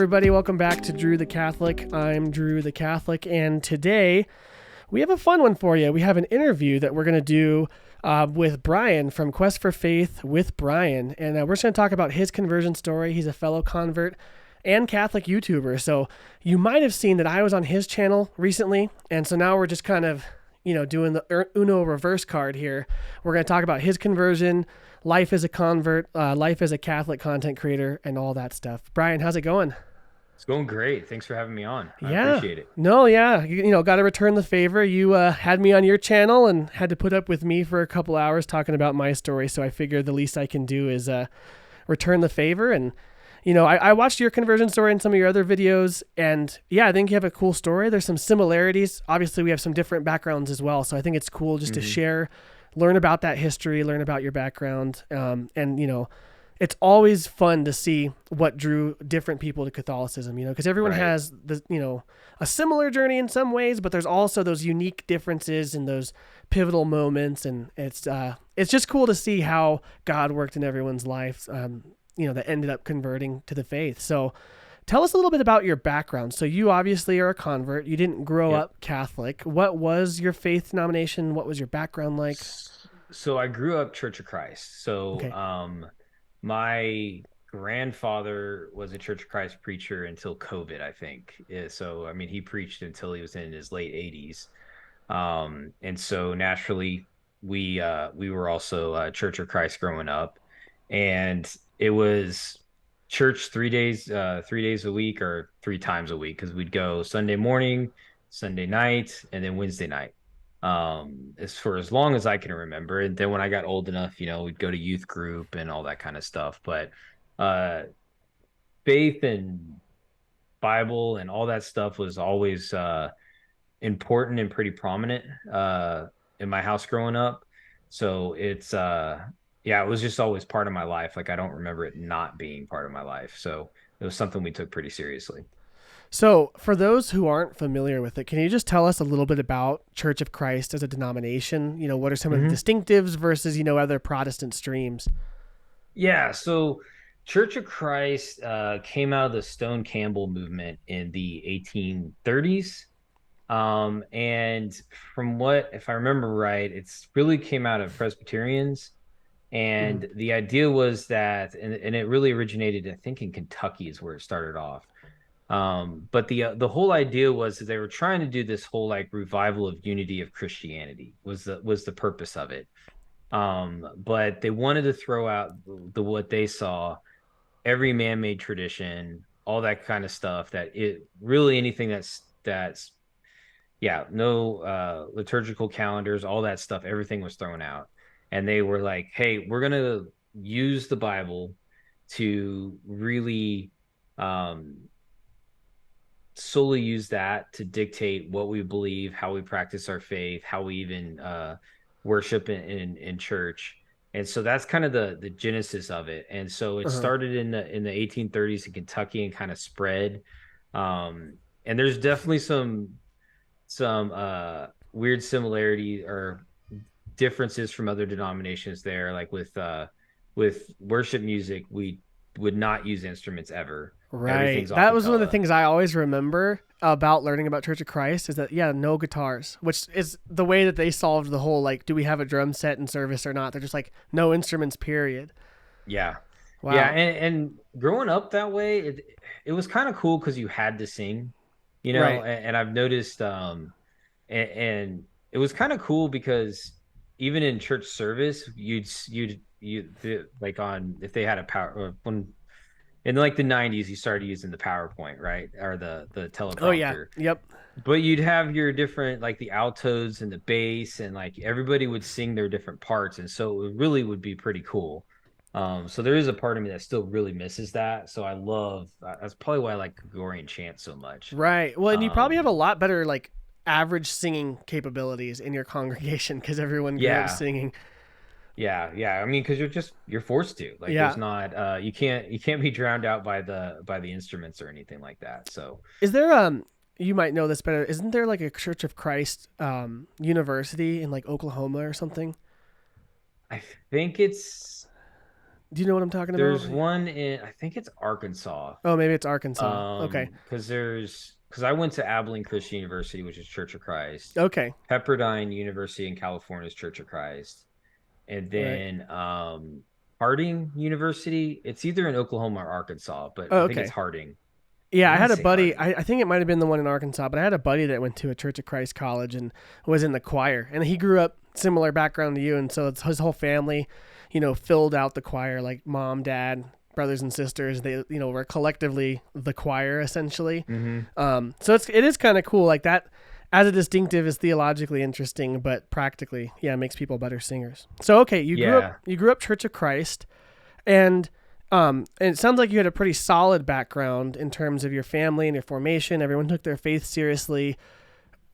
everybody. Welcome back to Drew the Catholic. I'm Drew the Catholic, and today we have a fun one for you. We have an interview that we're going to do with Bryan from Quest for Faith with Bryan, and we're just going to talk about his conversion story. He's a fellow convert and Catholic YouTuber, so you might have seen that I was on his channel recently, and so now we're just kind of, doing the Uno reverse card here. We're going to talk about his conversion, life as a convert, life as a Catholic content creator, and all that stuff. Bryan, how's it going? It's going great. Thanks for having me on. I Yeah. appreciate it. No, yeah. Got to return the favor. You had me on your channel and had to put up with me for a couple hours talking about my story. So I figured the least I can do is return the favor. And, I watched your conversion story and some of your other videos. And yeah, I think you have a cool story. There's some similarities. Obviously, we have some different backgrounds as well. So I think it's cool just to share, learn about that history, learn about your background. It's always fun to see what drew different people to Catholicism, because everyone has a similar journey in some ways, but there's also those unique differences and those pivotal moments. And it's just cool to see how God worked in everyone's lives, that ended up converting to the faith. So tell us a little bit about your background. So you obviously are a convert. You didn't grow up Catholic. What was your faith denomination? What was your background like? So I grew up Church of Christ. So Okay. my grandfather was a Church of Christ preacher until COVID, I think. So, he preached until he was in his late 80s. And so naturally, we were also Church of Christ growing up. And it was church 3 days a week or 3 times a week, because we'd go Sunday morning, Sunday night, and then Wednesday night. As for as long as I can remember. And then when I got old enough, we'd go to youth group and all that kind of stuff. But faith and Bible and all that stuff was always important and pretty prominent in my house growing up. So it's it was just always part of my life. Like, I don't remember it not being part of my life. So it was something we took pretty seriously. So for those who aren't familiar with it, can you just tell us a little bit about Church of Christ as a denomination? What are some of the distinctives versus, other Protestant streams? Yeah. So Church of Christ came out of the Stone Campbell movement in the 1830s. And from if I remember right, it's really came out of Presbyterians. And the idea was that, and it really originated, I think, in Kentucky is where it started off. But the whole idea was that they were trying to do this whole revival of unity of Christianity was the purpose of it. But they wanted to throw out what they saw, every man-made tradition, all that kind of stuff, that it really anything that's no liturgical calendars, all that stuff, everything was thrown out. And they were like, hey, we're going to use the Bible to really solely use that to dictate what we believe, how we practice our faith, how we even worship in church. And so that's kind of the genesis of it. And so it started in the 1830s in Kentucky and kind of spread. And there's definitely some weird similarity or differences from other denominations there. Like with worship music, we would not use instruments ever. Right. That was one of the things I always remember about learning about Church of Christ is that, no guitars, which is the way that they solved the whole, do we have a drum set in service or not? They're just no instruments, period. Yeah. Wow. Yeah. And growing up that way, it was kind of cool because you had to sing, Right. and I've noticed, and it was kind of cool because even in church service, you'd if they had a power, or when in the 90s, you started using the PowerPoint, right? Or the teleprompter. Oh yeah. Yep. But you'd have your different, the altos and the bass, and everybody would sing their different parts. And so it really would be pretty cool. So there is a part of me that still really misses that. So I love, that's probably why I like Gregorian chant so much. Right. Well, and you probably have a lot better, average singing capabilities in your congregation because everyone grew up singing. Yeah. Because you're forced to. There's not, you can't be drowned out by the instruments or anything like that. So is there you might know this better. Isn't there a Church of Christ university in Oklahoma or something? I think it's Do you know what I'm talking about? There's one in, I think it's Arkansas. Oh, maybe it's Arkansas. Okay. Because I went to Abilene Christian University, which is Church of Christ. Okay. Pepperdine University in California is Church of Christ. And Right. then Harding University, it's either in Oklahoma or Arkansas, but Oh, I think it's okay. Harding. I Yeah, I want had to a say buddy. Harding. I think it might have been the one in Arkansas, but I had a buddy that went to a Church of Christ college and was in the choir. And he grew up similar background to you, and so it's his whole family, filled out the choir, like mom, dad, brothers and sisters. They, were collectively the choir essentially. Mm-hmm. So it is kind of cool, like that. As a distinctive is theologically interesting, but practically, yeah, it makes people better singers. So okay, Yeah. you grew up Church of Christ, and it sounds like you had a pretty solid background in terms of your family and your formation. Everyone took their faith seriously.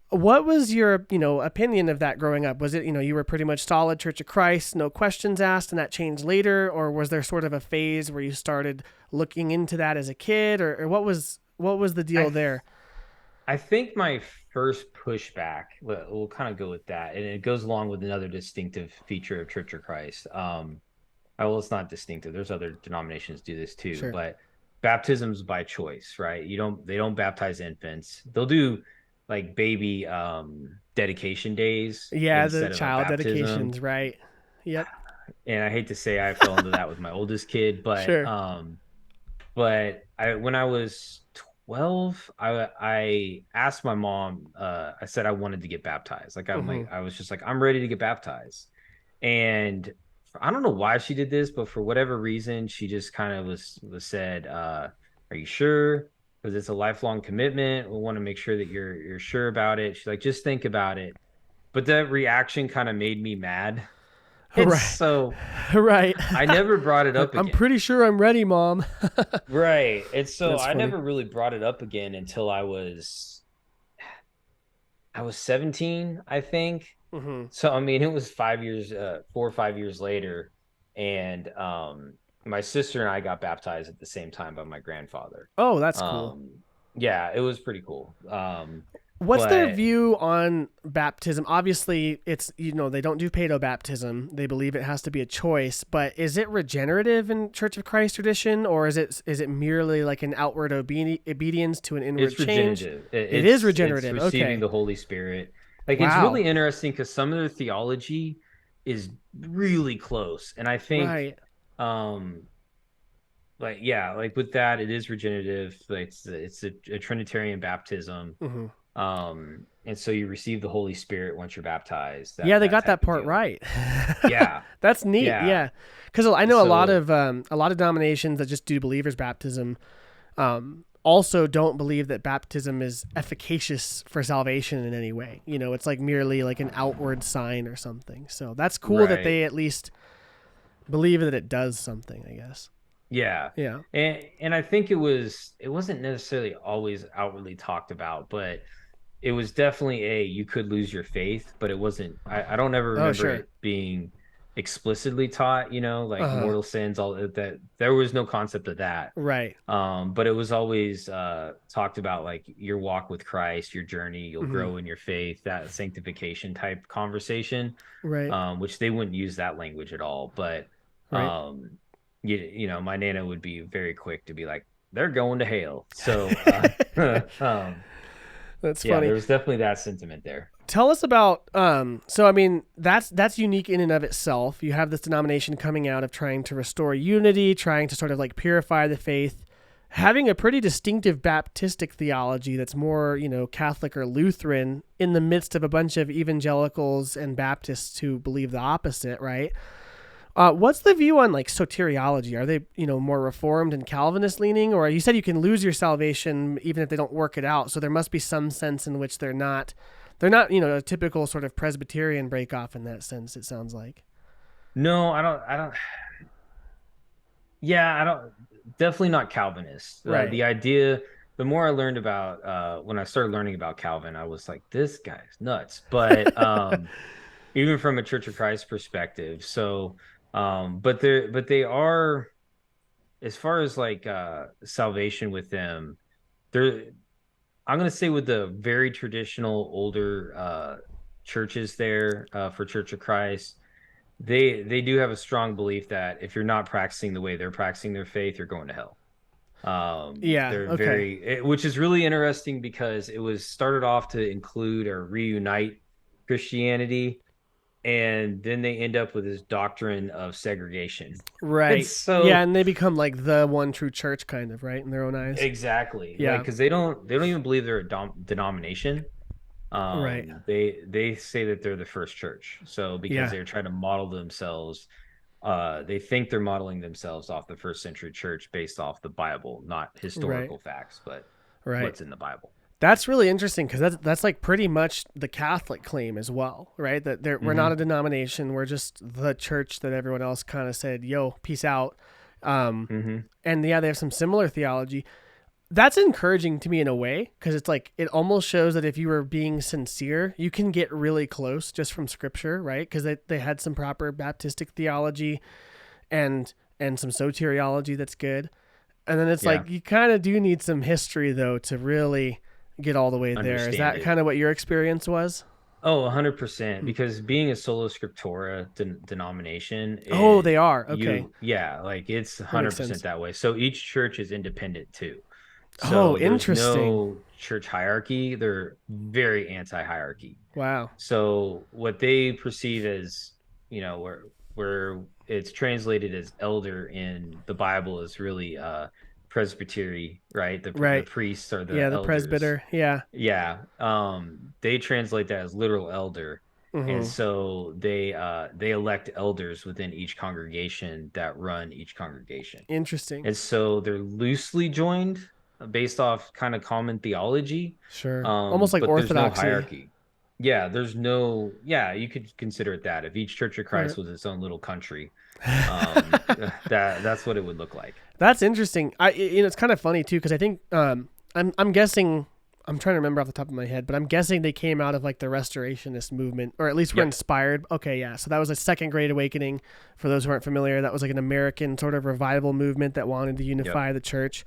What was your, opinion of that growing up? Was it, you were pretty much solid Church of Christ, no questions asked, and that changed later, or was there sort of a phase where you started looking into that as a kid, or what was the deal I there? I think my first pushback, we'll kind of go with that, and it goes along with another distinctive feature of Church of Christ. Well, it's not distinctive. There's other denominations do this too, Sure. but baptism's by choice, right? They don't baptize infants. They'll do like baby dedication days Yeah, the instead of a child baptism. dedications, right? Yep. And I hate to say I fell into that with my oldest kid, Sure. but I when I was 12, I asked my mom, I said I wanted to get baptized. Hmm. I was just like, I'm ready to get baptized. And I don't know why she did this, but for whatever reason, she just kind of was said, are you sure? Because it's a lifelong commitment. We want to make sure that you're sure about it. She's like, just think about it. But that reaction kind of made me mad. And Right. so Right. I never brought it Like, up I'm again. pretty sure I'm ready, Mom. Right. And so That's I funny. never really brought it up again until I was 17, I think. Hmm. So I mean it was 5 years, 4 or 5 years later, and my sister and I got baptized at the same time by my grandfather. Oh, that's cool. Um yeah, it was pretty cool. What's their But view on baptism? Obviously, it's, they don't do paedo baptism. They believe it has to be a choice, but is it regenerative in Church of Christ tradition, or is it merely like an outward obedience to an inward it's change? regenerative. It is It's regenerative. receiving Okay. the Holy Spirit. Like it's Wow. really interesting because some of their theology is really close. And I think Right. um like yeah, like with that it is regenerative. Like it's a Trinitarian baptism. Hmm. And so you receive the Holy Spirit once you're baptized, Yeah, they that got that type of part deal. right. Yeah. That's neat. Yeah. Yeah, because I know So a lot of denominations that just do believers baptism also don't believe that baptism is efficacious for salvation in any way. It's like merely like an outward sign or something. So that's cool that right. they at least believe that it does something, I guess. Yeah. Yeah. And I think it wasn't necessarily always outwardly talked about, but it was definitely a you could lose your faith, but it wasn't I don't ever Oh, remember sure. it being explicitly taught, Uh like huh. mortal sins, all that there was no concept of that. Right. But it was always talked about like your walk with Christ, your journey, you'll Hmm. grow in your faith, that sanctification type conversation, Right. which they wouldn't use that language at all. But Right. um, my Nana would be very quick to be like, they're going to hell. So That's yeah, funny. there was definitely that sentiment there. Tell us about so I mean that's unique in and of itself. You have this denomination coming out of trying to restore unity, trying to sort of like purify the faith, having a pretty distinctive Baptistic theology that's more, Catholic or Lutheran in the midst of a bunch of evangelicals and Baptists who believe the opposite, right? What's the view on like soteriology? Are they, more Reformed and Calvinist leaning, or you said you can lose your salvation even if they don't work it out? So there must be some sense in which they're not, a typical sort of Presbyterian break off in that sense. It sounds like. No, I don't. Yeah, I don't. Definitely not Calvinist. Right. The idea, the more I learned about, when I started learning about Calvin, I was like, this guy's nuts. But even from a Church of Christ perspective, so, but they are, as far as like salvation with them, they're. I'm gonna say with the very traditional older churches there for Church of Christ. they do have a strong belief that if you're not practicing the way they're practicing their faith, you're going to hell. Yeah. They're Okay. which is really interesting because it was started off to include or reunite Christianity, and then they end up with this doctrine of segregation. It's Right. Yeah, so and they become like the one true church, kind of, right, in their own eyes. exactly like Yeah. because they don't even believe they're a denomination. Right. They say that they're the first church. So because Yeah. they're trying to model themselves, they think they're modeling themselves off the first century church based off the Bible, not Right. historical facts, but Right. what's in the Bible. That's really interesting because that's like pretty much the Catholic claim as well, right? That we're not a Mm-hmm. denomination. We're just the church that everyone else kind of said, "Yo, peace out." Um, Mm-hmm. and yeah, they have some similar theology. That's encouraging to me in a way because it's like it almost shows that if you were being sincere, you can get really close just from Scripture, right? Because they had some proper Baptistic theology and some soteriology that's good. And then it's Yeah. like you kind of do need some history though to really get all the way there. Is Understand that it. kind of what your experience was? Oh, 100%. Hmm. Because being a sola scriptura denomination, Oh, they are. Okay. yeah, like it's That makes 100% sense. that way. So each church is independent too. Oh, So there's interesting. no church hierarchy. They're very anti-hierarchy. Wow. So what they perceive as, where it's translated as elder in the Bible is really presbytery, right? The Right. priests are Yeah, the the elders. presbyter. Yeah. Yeah. They translate that as literal elder. And Mm-hmm. so they elect elders within each congregation that run each congregation. Interesting. And so they're loosely joined based off kind of common theology. Sure. Almost like But there's no orthodoxy. hierarchy. Yeah, there's no, yeah, you could consider it that. If each Church of Right. Christ was its own little country, um, that's what it would look like. That's interesting. It's kind of funny too because I think I'm guessing I'm trying to remember off the top of my head, but I'm guessing they came out of like the Restorationist movement, or at least were Yep. inspired. Okay, yeah. So that was a Second Great Awakening. For those who aren't familiar, that was like an American sort of revival movement that wanted to Yep. unify the church,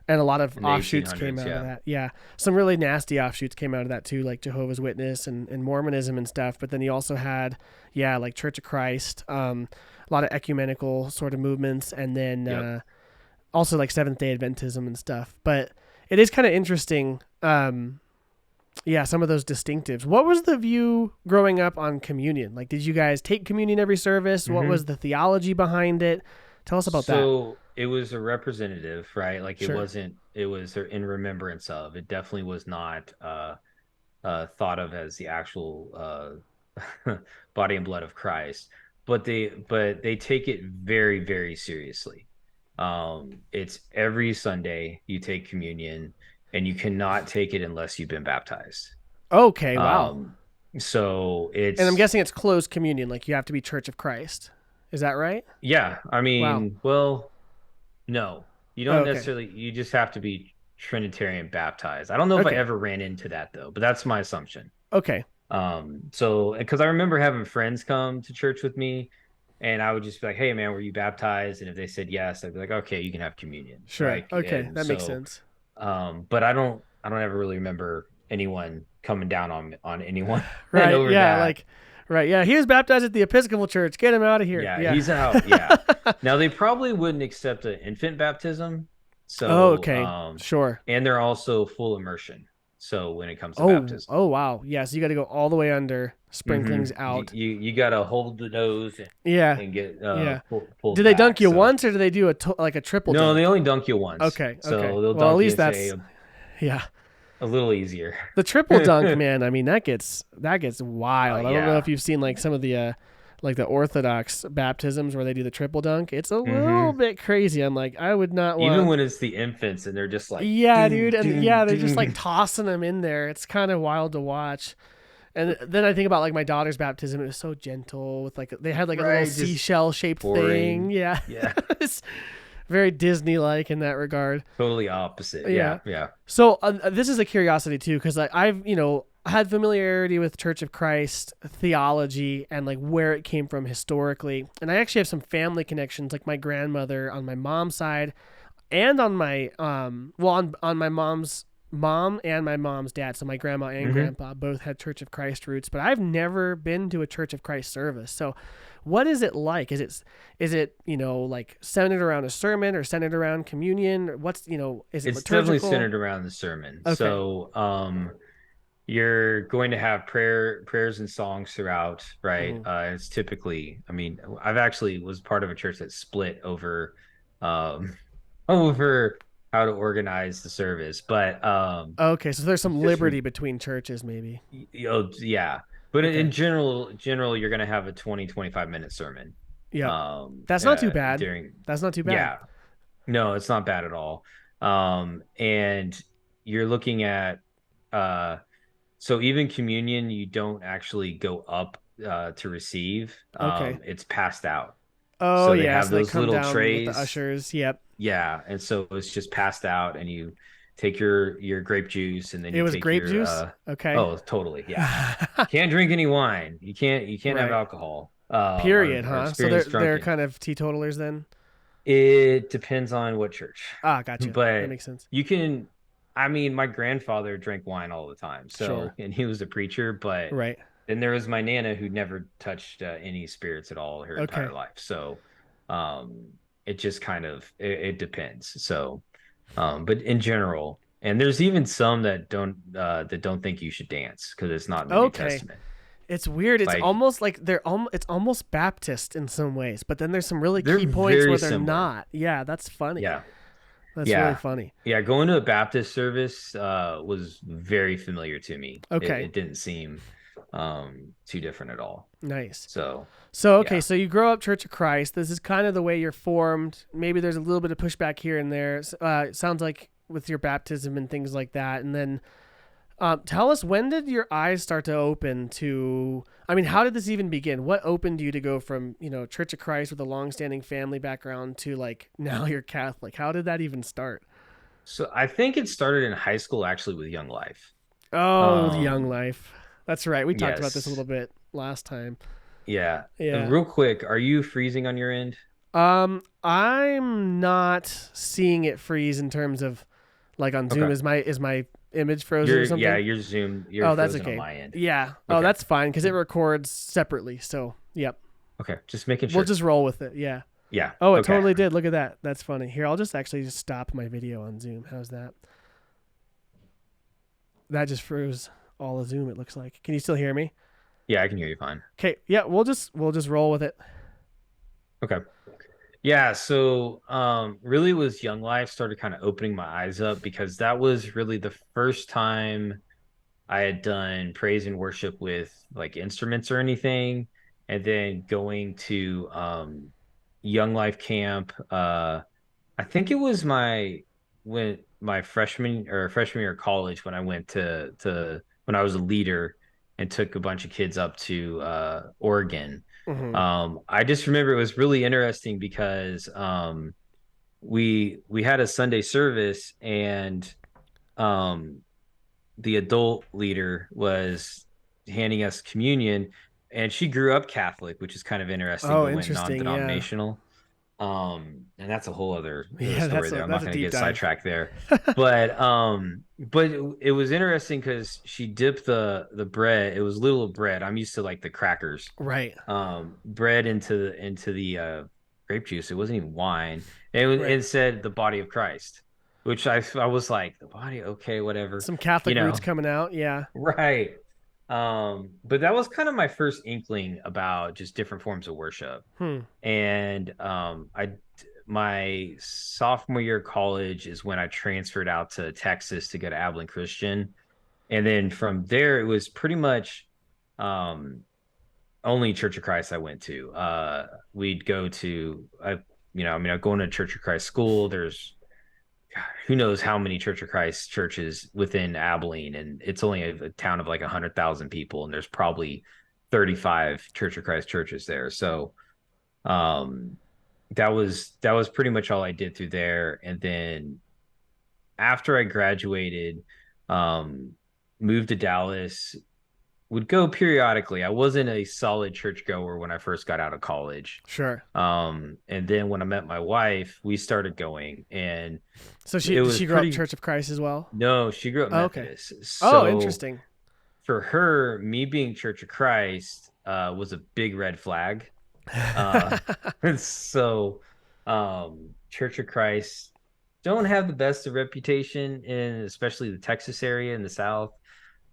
and a lot of In the offshoots came 1800s. out of Yeah. that. Yeah, some really nasty offshoots came out of that too, like Jehovah's Witness and Mormonism and stuff. But then you also had, yeah, like Church of Christ, a lot of ecumenical sort of movements, and then Yep. also like Seventh Day Adventism and stuff. But it is kind of interesting. Yeah, some of those distinctives. What was the view growing up on communion? Like, did you guys take communion every service? What was Hmm. the theology behind it? Tell us about that. So it was a representative, right? Like it Sure. wasn't, it was in remembrance of. It definitely was not thought of as the actual body and blood of Christ. But they take it very, very seriously. It's every Sunday you take communion, and you cannot take it unless you've been baptized. Okay, wow. Um, so And I'm it's guessing it's closed communion. Like, you have to be Church of Christ. Is that right? yeah, I Wow. mean, well, no, you Oh, don't okay. necessarily, you just have to be Trinitarian baptized. I don't know if I Okay. ever ran into that though, but that's my assumption. Okay. So because I remember having friends come to church with me, and I would just be like, "Hey, man, were you baptized?" And if they said yes, I'd be like, "Okay, you can have communion." Sure. Right? Okay. And That makes so, sense. but I don't ever really remember anyone coming down on anyone Right. over Yeah. that. Like, right. Yeah. He was baptized at the Episcopal Church. Get him out of here. Yeah, Yeah. he's out. Yeah. Now they probably wouldn't accept an infant baptism. Oh, So, okay. Sure. and they're also full immersion. So when it comes to Oh, baptism. oh, wow. Yeah. So you got to go all the way under, sprinklings You, out. you you gotta hold the nose Yeah. and get Yeah. Do pulled they dunk back. you So once or do they do like a triple no, they dunk? only dunk you once. Okay. Okay. So they'll Well, at dunk least you, say that's, yeah. a little easier. The triple dunk, man. I mean, that gets Oh wild. I don't know if yeah. you've seen like some of the like the Orthodox baptisms where they do the triple dunk. It's a little Hmm. bit crazy. I'm like, I would not Even want. when it's the infants and they're just like Yeah, doom dude, and doom yeah, they're just like doom. tossing them in there. It's kind of wild to watch. And then I think about like my daughter's baptism. It was so gentle with like they had like a little Right, just seashell shaped thing. boring. Yeah, Yeah. it's very Disney like in that regard. Totally opposite. Yeah. Yeah, yeah. So this is a curiosity too, because I've had familiarity with Church of Christ theology and like where it came from historically, and I actually have some family connections, like my grandmother on my mom's side, and on my on my mom's mom and my mom's dad, so my grandma and Hmm. grandpa both had Church of Christ roots, but I've never been to a Church of Christ service. So what is it like? Is it, like centered around a sermon or centered around communion? What's, is it It's definitely liturgical? centered around the sermon. Okay. So, you're going to have prayers and songs throughout, right? Hmm. It's typically, I mean, I've actually was part of a church that split over, um, over how to organize the service, but Okay, so there's some just liberty between churches maybe. yeah. But in Okay. general, you're going to have a 25 minute sermon, Yep. um, That's not too uh, bad. during, That's not too bad. yeah, no, it's not bad at all. And you're looking at, uh, so even communion, you don't actually go up to receive. Okay. It's passed out. Oh So they yeah, have so they those come little down with the trays. ushers. Yep. Yeah, and so it's just passed out, and you take your grape juice, and then It you was take grape your juice? Okay. oh, totally, yeah. Can't drink any wine. You can't have Right. alcohol. Period, Or huh? So they're experience they're drunken. kind of teetotalers then? It depends on what church, Ah, gotcha. That but makes sense. you can. I mean, my grandfather drank wine all the time, Sure. so and he was a preacher. But Right. then there was my nana who never touched any spirits at all her entire Okay. life. So, um, it just kind of it depends. So, but in general, and there's even some that don't think you should dance because it's not in the New Okay. Testament. It's weird. It's Like almost like it's almost Baptist in some ways, but then there's some really they're key points very where they're similar. not. Yeah, that's funny. Yeah. That's really Yeah. funny. Yeah. Going to a Baptist service was very familiar to me. It, Okay. it didn't seem too different at all. Nice. So, So, okay, yeah. so you grow up Church of Christ. This is kind of the way you're formed. Maybe there's a little bit of pushback here and there. It sounds like with your baptism and things like that. And then tell us, when did your eyes start to open to, I mean, how did this even begin? What opened you to go from, Church of Christ with a longstanding family background to like now you're Catholic? How did that even start? So I think it started in high school actually with Young Life. Oh, the Young Um, Life. That's right. We talked about this a yes. little bit last time. Yeah. Yeah. Real quick, are you freezing on your end? I'm not seeing it freeze in terms of like on Zoom. Okay. Is my image frozen or You're yeah, something? you're Oh, that's frozen on okay. my end. Yeah. Oh, Okay. that's fine because it records separately. So, yep. Okay. Just making We'll sure. just roll with it. Yeah. Yeah. Oh, it Okay. totally did. Look at that. That's funny. Here, I'll just actually just stop my video on Zoom. How's that? That just froze all of Zoom. It looks like. Can you still hear me? Yeah, I can hear you fine. Okay. Yeah. We'll just roll with it. Okay. Yeah, so really was Young Life started kind of opening my eyes up because that was really the first time I had done praise and worship with like instruments or anything. And then going to Young Life camp. I think it was my freshman year of college when I went to when I was a leader and took a bunch of kids up to Oregon. Hmm. I just remember it was really interesting because we had a Sunday service and um the adult leader was handing us communion, and she grew up Catholic, which is kind of interesting, Oh, but went interesting. Yeah. non-denominational. And that's a whole other Yeah. story That's there. a I'm that's not a going to deep get dive. sidetracked there, but it was interesting because she dipped the bread. It was little bread. I'm used to like the crackers, Right. bread into the grape juice. It wasn't even wine. It Right. said the body of Christ, which I was like, the body, okay, whatever, Some you Catholic roots know. coming out. Yeah. Right. But that was kind of my first inkling about just different forms of worship. Hmm. And I my sophomore year of college is when I transferred out to Texas to go to Abilene Christian. And then from there it was pretty much um only Church of Christ I went to. We'd go to I mean, I'm going to Church of Christ school. There's who knows how many Church of Christ churches within Abilene, and it's only a town of like 100,000 people, and there's probably 35 Church of Christ churches there. So um, that was pretty much all I did through there. And then after I graduated, um, moved to Dallas, would go periodically. I wasn't a solid churchgoer when I first got out of college. Sure. And then when I met my wife, we started going, and So it did was she grow up pretty. Church of Christ as well? No, she grew up Oh, okay. Methodist. Oh, So interesting. for her, me being Church of Christ was a big red flag. Uh, so Church of Christ don't have the best of reputation in especially the Texas area in the South.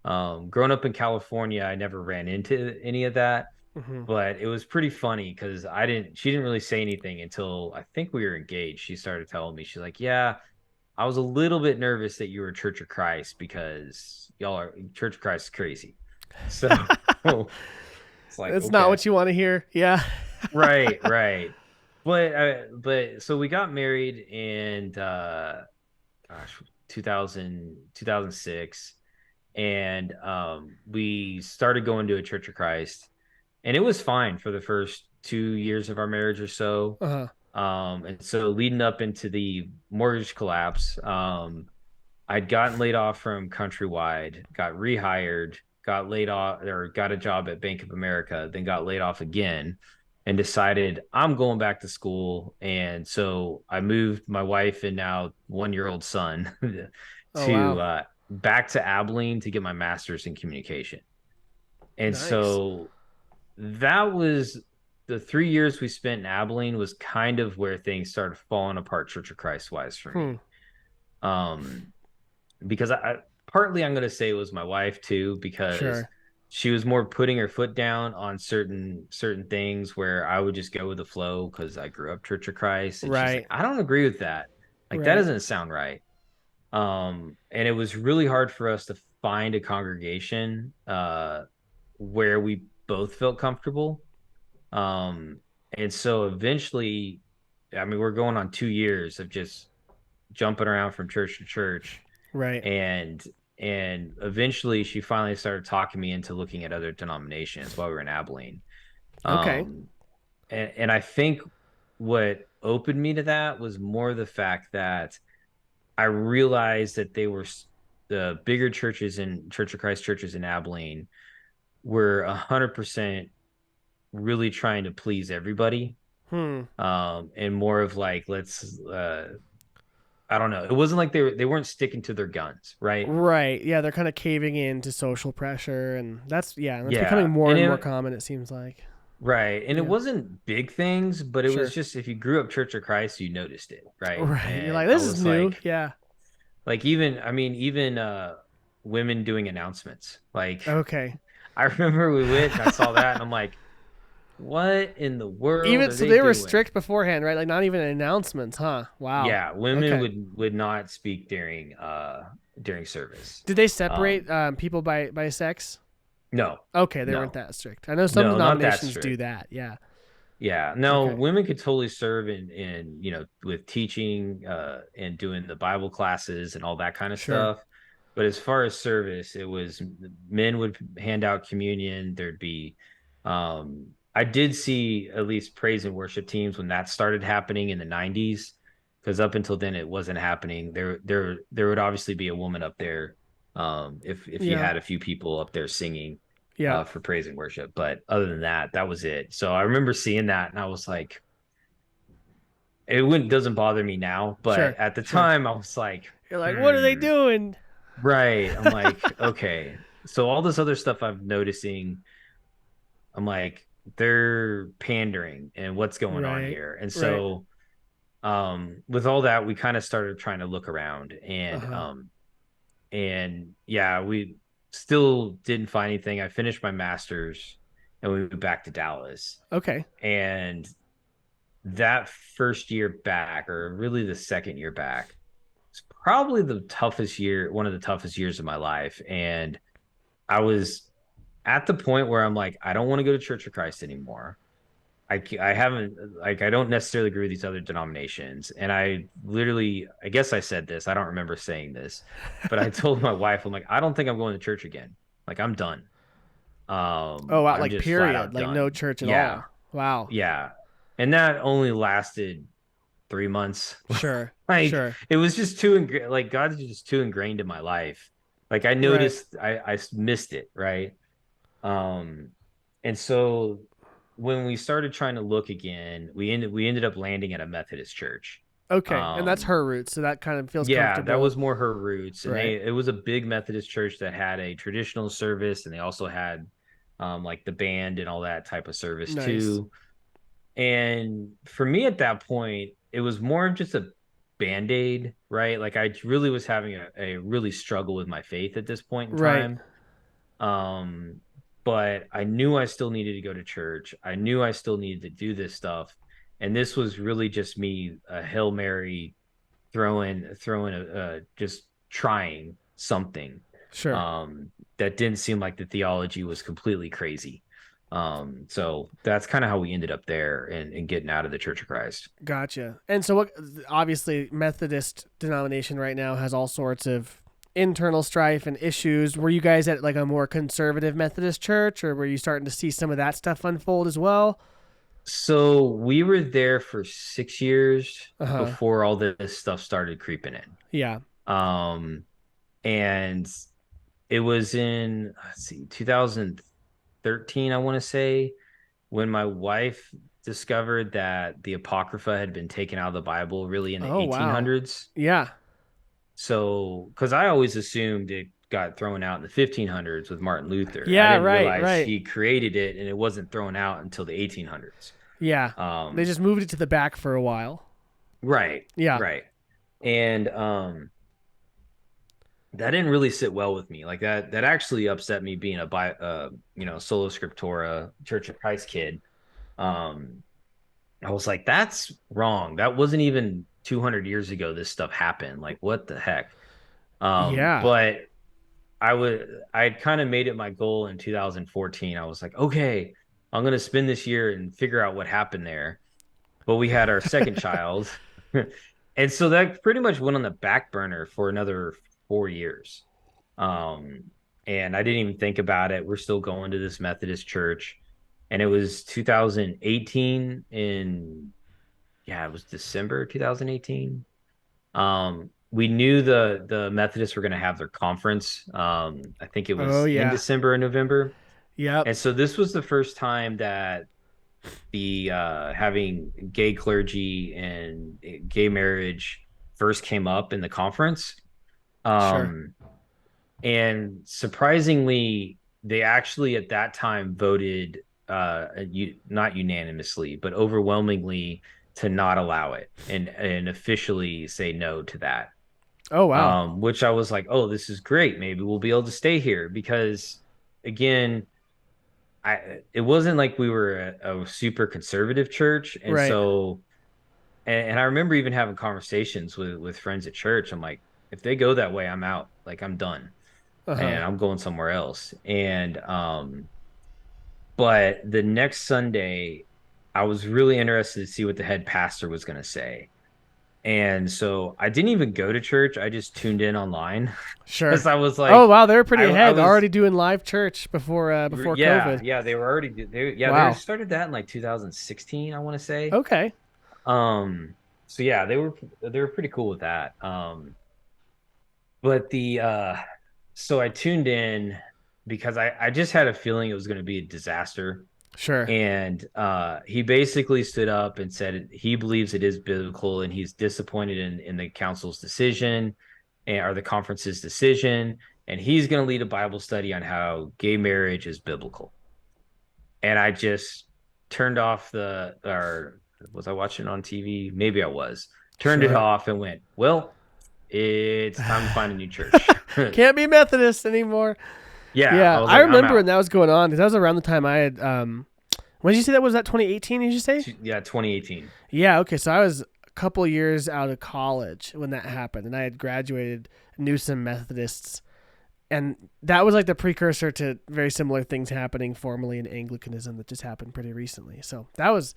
Growing up in California, I never ran into any of that, Hmm. but it was pretty funny because she didn't really say anything until I think we were engaged. She started telling me, she's like, yeah, I was a little bit nervous that you were Church of Christ because y'all are Church of Christ is crazy. So it's like, It's not okay. what you want to hear. Yeah. Right, right. But so we got married in gosh, 2006, and we started going to a Church of Christ, and it was fine for the first 2 years of our marriage or so. Uh-huh. And so leading up into the mortgage collapse, I'd gotten laid off from Countrywide, got rehired, got laid off or got a job at Bank of America, then got laid off again and decided I'm going back to school. And so I moved my wife and now 1 year old son Oh, to wow. back to Abilene to get my master's in communication. And Nice. so that was the 3 years we spent in Abilene was kind of where things started falling apart Church of Christ wise for Hmm. me. Um, because partly I'm going to say it was my wife too, because Sure. she was more putting her foot down on certain things where I would just go with the flow because I grew up Church of Christ, and she's like, Right. I don't agree with that. Like that Right. doesn't sound right. And it was really hard for us to find a congregation where we both felt comfortable. And so eventually, I mean, we're going on 2 years of just jumping around from church to church, Right. and eventually she finally started talking me into looking at other denominations while we were in Abilene. Okay. Um, and I think what opened me to that was more the fact that I realized that the bigger churches in Church of Christ churches in Abilene were 100% really trying to please everybody. Hmm. And more of like, let's, I don't know. It wasn't like they weren't sticking to their guns, right? Right. Yeah, they're kind of caving in to social pressure, and that's becoming Yeah. more and more common, it seems like. Right. And it Yeah. wasn't big things, but it was Sure. just if you grew up Church of Christ, you noticed it, right? Right. You're like, And I this is was new. Yeah. like even I mean, even women doing announcements. Like Okay. I remember we went and I saw that and I'm like, what in the world Even are so, they they were doing? strict beforehand, right? Like not even announcements, huh? Wow. Yeah, women Okay. would not speak during service. Did they separate Um people by sex? no, Okay, they weren't no, that strict. I know some no, not that denominations do strict. that. Yeah. Yeah, no, Okay. women could totally serve in with teaching and doing the Bible classes and all that kind of Sure. stuff. But as far as service, it was men would hand out communion. There'd be I did see at least praise and worship teams when that started happening in the 90s, because up until then it wasn't happening. There would obviously be a woman up there if you Yeah. had a few people up there singing Yeah. for praise and worship. But other than that, that was it. So I remember seeing that and I was like, it wouldn't doesn't bother me now, but Sure. at the Sure. time I was like, You're like, what are they doing? right. I'm like, okay. So all this other stuff I'm noticing, I'm like, they're pandering and what's going on Right. here. And Right. so with all that, we kind of started trying to look around, Uh huh. and yeah, we still didn't find anything. I finished my master's and we went back to Dallas. Okay. And that first year back, or really the second year back, was probably the toughest year, one of the toughest years of my life. And I was at the point where I'm like, I don't want to go to Church of Christ anymore. I haven't, like, I don't necessarily agree with these other denominations. And I literally, I guess I said this, I don't remember saying this, but I told my wife, I'm like, I don't think I'm going to church again. Like, I'm done. Oh, wow. I'm Like, just flat period. out Like, no done. church at Yeah. all. Wow. Yeah. And that only lasted 3 months. Sure. Like Sure. it was just like God's just too ingrained in my life. Like I Right. noticed I missed it, right? Um, and so when we started trying to look again, we ended up landing at a Methodist church. Okay, and that's Um, her roots, so that kind of feels yeah, that comfortable. was more her roots, and Right. it was a big Methodist church that had a traditional service, and they also had like the band and all that type of service Nice. too. And for me at that point, it was more of just a band-aid, right? Like I really was having a really struggle with my faith at this point in Right. time. Um, but I knew I still needed to go to church. I knew I still needed to do this stuff. And this was really just me a Hail Mary throwing just trying something. Sure. That didn't seem like the theology was completely crazy. So that's kind of how we ended up there and getting out of the Church of Christ. Gotcha. And so, what? Obviously, Methodist denomination right now has all sorts of internal strife and issues. Were you guys at like a more conservative Methodist church, or were you starting to see some of that stuff unfold as well? So we were there for 6 years Uh huh. before all this stuff started creeping in. Yeah. Um, and it was in, let's see, 2013, I want to say, when my wife discovered that the Apocrypha had been taken out of the Bible really in the Oh wow. 1800s. Yeah. So, because I always assumed it got thrown out in the 1500s with Martin Luther. I Yeah. didn't Right. realize Right. he created it and it wasn't thrown out until the 1800s. Yeah. They Um, just moved it to the back for a while. right, Yeah. right. And that didn't really sit well with me. Like that actually upset me being sola scriptura Church of Christ kid. Um, I was like, that's wrong. That wasn't even 200 years ago this stuff happened. Like, what the heck? Yeah. But I had kind of made it my goal in 2014. I was like, okay, I'm gonna spend this year and figure out what happened there. But we had our second child. And so that pretty much went on the back burner for another 4 years. Um, and I didn't even think about it. We're still going to this Methodist church. And it was 2018 in, yeah, it was December 2018. We knew the Methodists were going to have their conference. I think it Oh was in yeah. December and November. Yep. And so this was the first time that the having gay clergy and gay marriage first came up in the conference. Sure. Um, and surprisingly, they actually at that time voted not unanimously, but overwhelmingly to not allow it and officially say no to that. Oh wow. Which I was like, oh, this is great. Maybe we'll be able to stay here because again, it wasn't like we were a super conservative church, and Right. so and I remember even having conversations with friends at church. I'm like, if they go that way, I'm out. Like I'm done, Uh huh. and I'm going somewhere else. And but the next Sunday, I was really interested to see what the head pastor was going to say. And so I didn't even go to church. I just tuned in online Sure. because I was Oh like, wow, they're I pretty I ahead. was Already doing live church before yeah, COVID. yeah, they were already they Wow. started that in like 2016, I want to say. Okay. Um so yeah, they were pretty cool with that. But the so I tuned in because I just had a feeling it was going to be a disaster. Sure. And he basically stood up and said he believes it is biblical and he's disappointed in the council's decision or the conference's decision, and he's going to lead a Bible study on how gay marriage is biblical. And I just turned off or was I watching it on TV? Maybe I was. Turned it Sure. off and went, well, it's time to find a new church. Can't be Methodist anymore. Yeah, I Yeah, was I like, I'm remember when out. that was going on because that was around the time I had. When did you say that was? That 2018? Did you say? Yeah, 2018. Yeah. Okay. So I was a couple years out of college when that happened, and I had graduated, knew some Methodists, and that was like the precursor to very similar things happening formally in Anglicanism that just happened pretty recently. So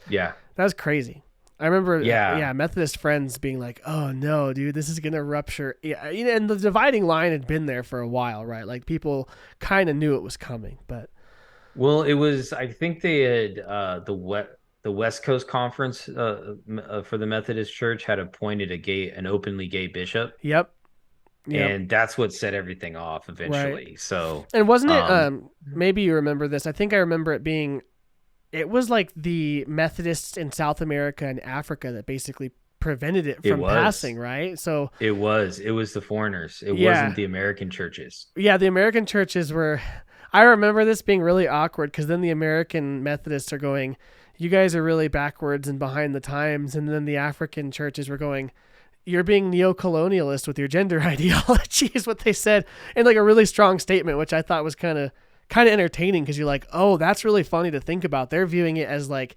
Yeah, that was crazy. I remember, yeah. yeah, Methodist friends being like, "Oh no, dude, this is gonna rupture." Yeah, and the dividing line had been there for a while, right? Like people kind of knew it was coming, but Well, it was. I think they had the West Coast Conference for the Methodist Church had appointed an openly gay bishop. yep, Yep. And that's what set everything off Right. eventually. So, And wasn't it um, maybe you remember this. I think I remember it being it was like the Methodists in South America and Africa that basically prevented it it from passing, was, right? So, it was the foreigners. It wasn't yeah. the American churches. Yeah, the American churches were I remember this being really awkward cuz then the American Methodists are going, "You guys are really backwards and behind the times." And then the African churches were going, "You're being neo-colonialist with your gender ideology," is what they said in like a really strong statement, which I thought was kind of entertaining because you're like, oh, that's really funny to think about. They're viewing it as like,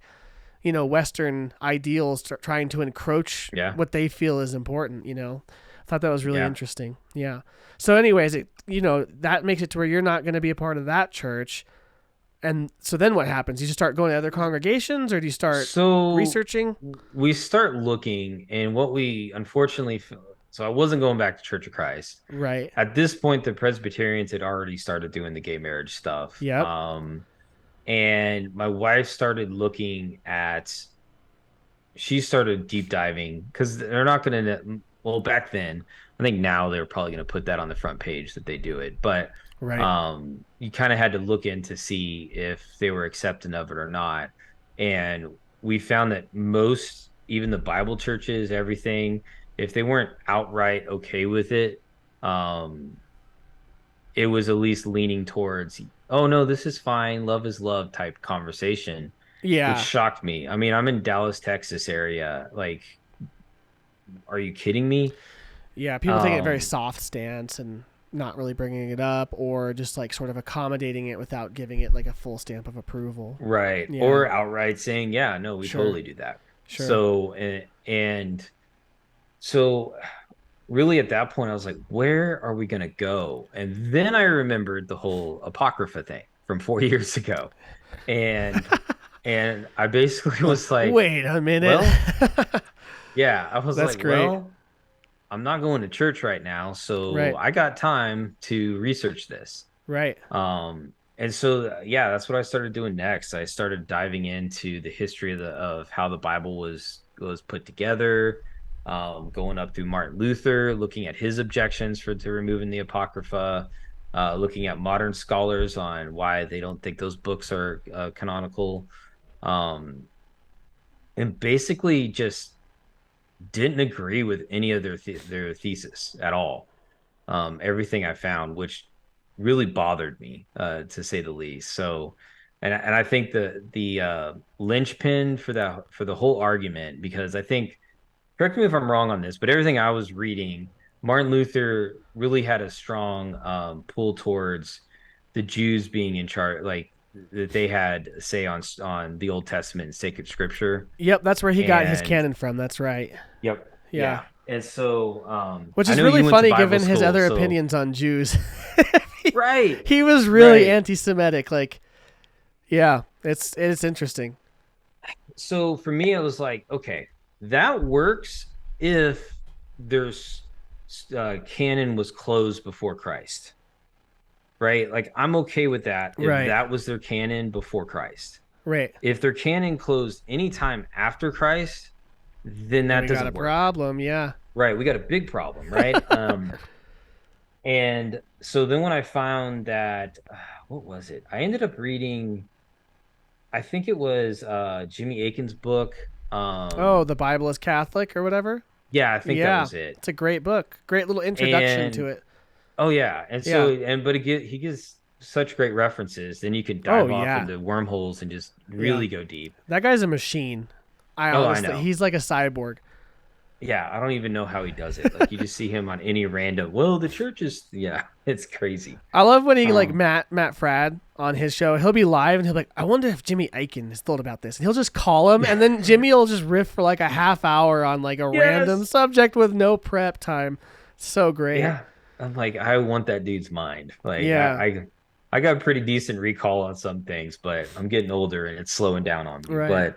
Western ideals trying to encroach Yeah. what they feel is important. I thought that was really Yeah. interesting. Yeah. So, anyways, that makes it to where you're not going to be a part of that church. And so then what happens? You just start going to other congregations, or do you start So researching? we start looking, and what we unfortunately, so I wasn't going back to Church of Christ. Right. At this point, the Presbyterians had already started doing the gay marriage stuff. Yep. And my wife started looking at, she started deep diving because they're not going to, well, back then, I think now they're probably going to put that on the front page that they do it. But Right. you kind of had to look in to see if they were accepting of it or not. And we found that most, even the Bible churches, everything, if they weren't outright okay with it, um, it was at least leaning towards, oh no, this is fine, love is love type conversation, which Yeah. shocked me. I mean, I'm in Dallas, Texas area. Like, are you kidding me? Yeah. People take it very Um, soft stance and not really bringing it up, or just like sort of accommodating it without giving it like a full stamp of approval. right. Yeah. Or outright saying, yeah, no, we Sure. totally do that. Sure. So, and so really at that point, I was like, where are we going to go? And then I remembered the whole Apocrypha thing from 4 years ago. And, and I basically Like, was like, wait a minute. well, yeah, I was That's like, great. well, I'm not going to church right now, so Right. I got time to research this. Right. And so yeah, that's what I started doing next. I started diving into the history of how the Bible was put together, going up through Martin Luther, looking at his objections to removing the Apocrypha, looking at modern scholars on why they don't think those books are canonical, um, and basically just didn't agree with any of their thesis at all. Everything I found, which really bothered me, to say the least. So, and I think the linchpin for the whole argument, because I think, correct me if I'm wrong on this, but everything I was reading, Martin Luther really had a strong pull towards the Jews being in charge, like that they had a say on the Old Testament and sacred scripture. Yep. That's where he got his And canon from. That's right. yep, Yeah. yeah. And so Which I is know really you went to funny Bible given his school, other so opinions on Jews. right, He was really right. anti-Semitic. Like, yeah, it's interesting. So for me, it was like, okay, that works if there's canon was closed before Christ, right? Like I'm okay with that if Right. that was their canon before Christ. Right. If their canon closed anytime after Christ, then Then that we got a doesn't work. problem. Yeah. Right? We got a big problem, right? And so then when I found that, what was it? I ended up reading, I think it was Jimmy Akin's book. Oh, the Bible is Catholic or whatever. Yeah, I think that Yeah, was it. it's a great book. Great little introduction to And it. oh yeah, and Yeah. so but he gives such great references. Then you can Oh dive off yeah. into wormholes and just Yeah. really go deep. That guy's a machine. I Oh, I honestly, know. he's like a cyborg. Yeah, I don't even know how he does it. Like you just see him on any random. Well, the church is, yeah, it's crazy. I love when he like Um, Matt Frad on his show. He'll be live and he'll be like, I wonder if Jimmy Aiken has thought about this, and he'll just call him, and then Jimmy will just riff for like a half hour on like a random yes. subject with no prep time. So great. Yeah. I'm like, I want that dude's mind. Like Yeah. I got a pretty decent recall on some things, but I'm getting older and it's slowing down on me. Right.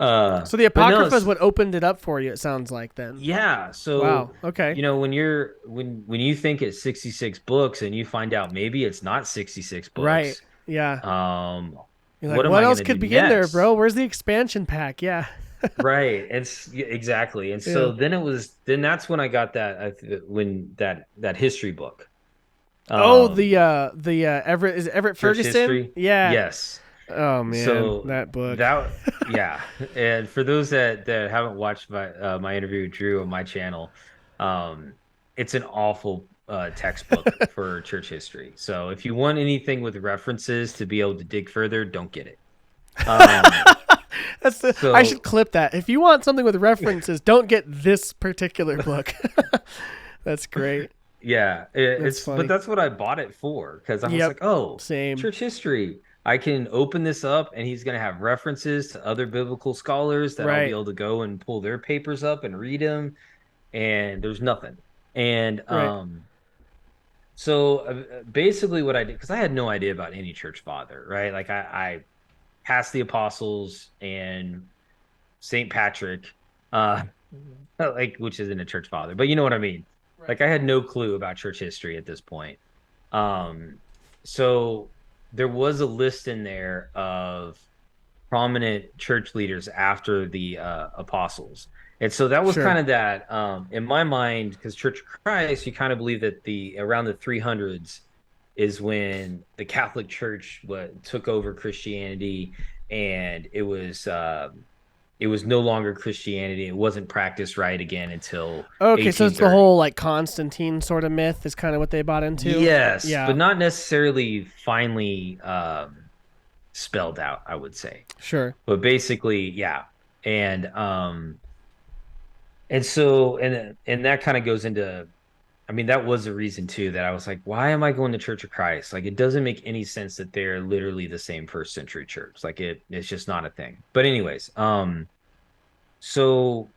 So the But no, Apocrypha is it's, what opened it up for you. It sounds like then. yeah. Wow. So, Okay. you know, when you think it's 66 books and you find out maybe it's not 66 Right. books, Yeah. um, You're like, what am what I else gonna could do be in there, next? bro? Where's the expansion pack? Yeah. Right. Exactly. And Yeah. so then that's when I got when that history book. Oh, Um the Everett, is it Everett Church Ferguson? history. Yeah. Yes. Oh man, So that book. yeah. And for those that haven't watched my interview with Drew on my channel, um it's an awful textbook for church history. So if you want anything with references to be able to dig further, don't get it. Um I should so clip that. If you want something with references, don't get this particular book. That's great. Yeah, That's but funny. that's what I bought it for because I was Yep. like, oh, Same. church history. I can open this up and he's going to have references to other biblical scholars that I'll be Right. able to go and pull their papers up and read them. And there's nothing. And Right. so basically, what I did, because I had no idea about any church father, right? Like I passed the apostles and Saint Patrick, uh, like which isn't a church father, but you know what I mean. Right. Like I had no clue about church history at this point. Um, so there was a list in there of prominent church leaders after the apostles. And so that was kind Sure. of that in my mind, because Church of Christ, you kind of believe that the around the 300s is when the Catholic Church took over Christianity, and it was no longer Christianity. It wasn't practiced right again until Okay, so it's the 1830. whole like Constantine sort of myth is kind of what they bought into. Yes, but Yeah. not necessarily finally spelled out, I would say. Sure. But basically, yeah. And um and that kind of goes into, I mean, that was a reason too that I was like, why am I going to Church of Christ? Like it doesn't make any sense that they're literally the same first century church. Like it's just not a thing. But anyways, so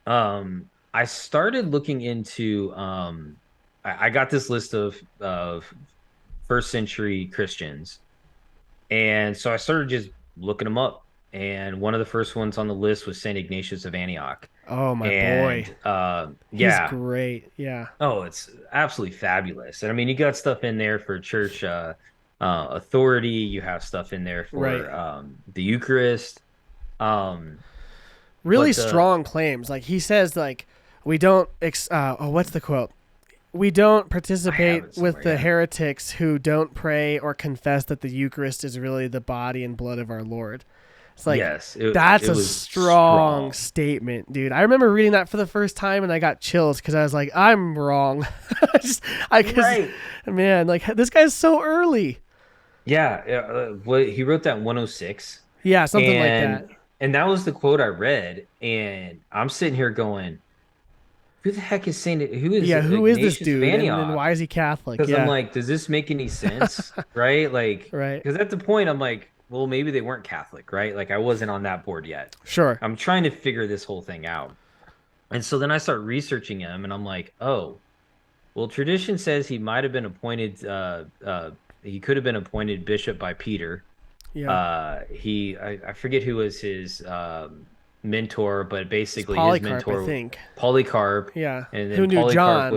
I started looking into I got this list of first century Christians. And so I started just looking them up. And one of the first ones on the list was St. Ignatius of Antioch. Oh, my boy. And He's yeah, great. Yeah. oh, it's absolutely fabulous. And I mean, you got stuff in there for church authority. You have stuff in there Right. for the Eucharist. Um, Really but the strong claims. Like he says like we don't what's the quote? We don't I have participate it with somewhere. the Yeah. heretics who don't pray or confess that the Eucharist is really the body and blood of our Lord. It's like Yes, that's it a was strong strong. statement, dude. I remember reading that for the first time and I got chills because I was like, I'm wrong. Because Right. man, like this guy's so early. Yeah. What he wrote that in 106. Yeah, something like that. And that was the quote I read, and I'm sitting here going, "Who the heck is saying it? Who is Yeah, who is this Ignatius of dude and Antioch?" why is he Catholic? Because I'm Yeah, like, does this make any sense, right? Like, right. because at the point I'm like, well, maybe they weren't Catholic, right? Like, I wasn't on that board yet. Sure. I'm trying to figure this whole thing out, and so then I start researching him, and I'm like, oh, well, tradition says he might have been appointed. He could have been appointed bishop by Peter. Yeah. I forget who was his mentor, but It's basically his Polycarp, I mentor think. Polycarp, Yeah. and Who then knew Polycarp John?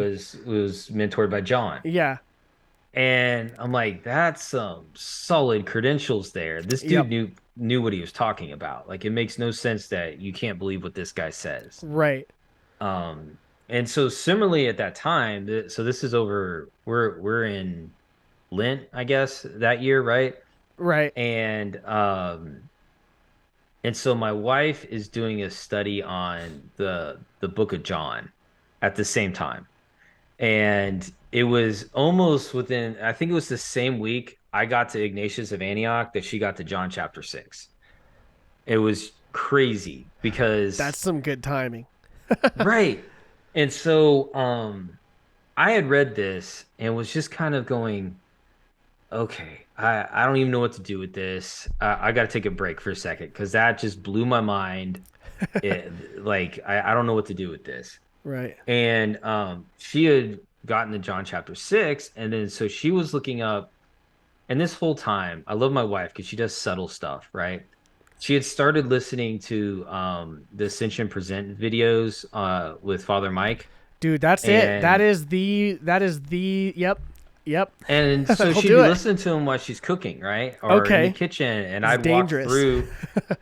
was mentored by John. Yeah. And I'm like, that's some solid credentials there. This dude Yep. knew what he was talking about. Like it makes no sense that you can't believe what this guy says. Right. Um, and so similarly at that time, so this is over, we're in Lent, I guess, that year, right? Right. And and so my wife is doing a study on the book of John at the same time. And it was almost within, I think it was the same week I got to Ignatius of Antioch that she got to John chapter 6. It was crazy That's because some good timing. right. And so I had read this and was just kind of going, okay, I don't even know what to do with this. I got to take a break for a second because that just blew my mind. Like I don't know what to do with this. Right. And she had gotten to John chapter 6, and then so she was looking up, and this whole time, I love my wife because she does subtle stuff, right? She had started listening to the Ascension Present videos with Father Mike, Dude, that's it. and That is the yep. Yep. and so That'll she'd do be it. listening to him while she's cooking, right? Or in the Okay. kitchen, and It's I'd walk dangerous. through,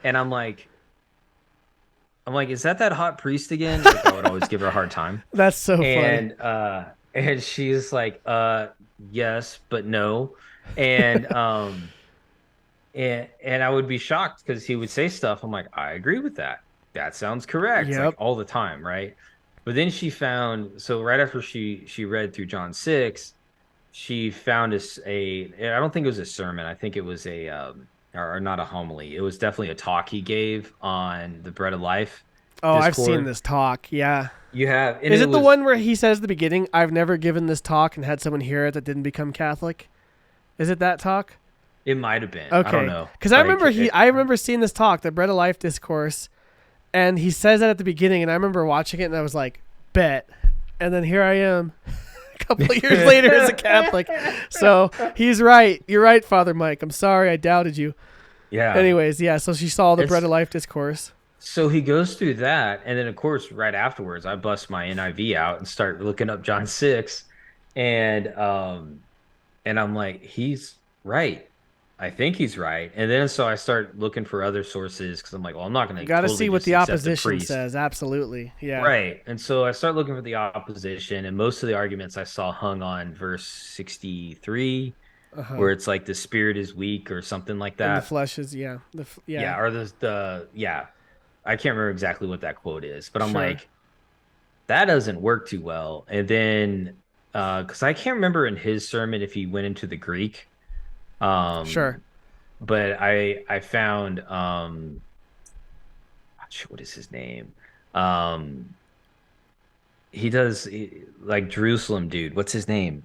and I'm like, I'm like, is that hot priest again? Like, I would always give her a hard time. That's so funny. And she's like, yes, but no. And and I would be shocked because he would say stuff. I'm like, I agree with that. That sounds correct, like Yep. all the time, right? But then she found, so right after she read through John 6, she found I don't think it was a sermon. I think it was or not a homily. It was definitely a talk he gave on the bread of life Oh, I've seen discourse. this talk. Yeah. You have, and Is it it the was, one where he says at the beginning, I've never given this talk and had someone hear it that didn't become Catholic? Is it that talk? it might have been. I don't Okay. know. Because I Like, remember I remember seeing this talk, the Bread of Life discourse, and he says that at the beginning, and I remember watching it, and I was like, bet. And then here I am a couple of years later as a Catholic. So he's right. You're right, Father Mike. I'm sorry I doubted you. yeah. Anyways, yeah, so she saw the It's Bread of Life discourse. So he goes through that, and then of course, right afterwards, I bust my NIV out and start looking up John 6, and I'm like, he's right. I think he's right. And then so I start looking for other sources because I'm like, well, I'm not going to Got to totally see what just the accept the opposition priest. says. Absolutely. Yeah. Right. And so I start looking for the opposition, and most of the arguments I saw hung on verse 63, Uh-huh. where it's like the spirit is weak or something like And the that. flesh is, yeah. Yeah. Yeah, or yeah. I can't remember exactly what that quote is, but I'm Sure. like, that doesn't work too well. And then, because I can't remember in his sermon if he went into the Greek, Sure. um, but I found what is his name? Um, like Jerusalem dude. What's his name?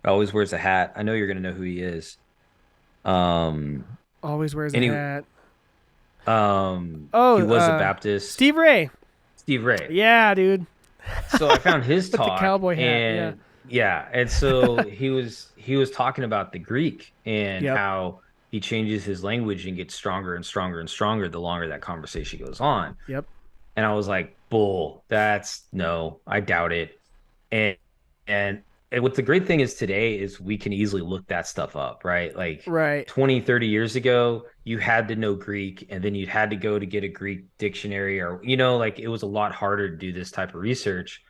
Always wears a hat. I know you're gonna know who he is. Um, Always wears a any hat. he Oh, was a Baptist. Steve Ray. Steve Ray. Yeah, dude. So I found his With the talk, cowboy hat. Yeah. and yeah, and so he was talking about the Greek and Yep. how he changes his language and gets stronger and stronger and stronger the longer that conversation goes on. Yep. And I was like, bull, that's no, I doubt it. And and what the great thing is today is we can easily look that stuff up, right? Like Right. 20, 30 years ago, you had to know Greek and then you'd had to go to get a Greek dictionary or, like it was a lot harder to do this type of research,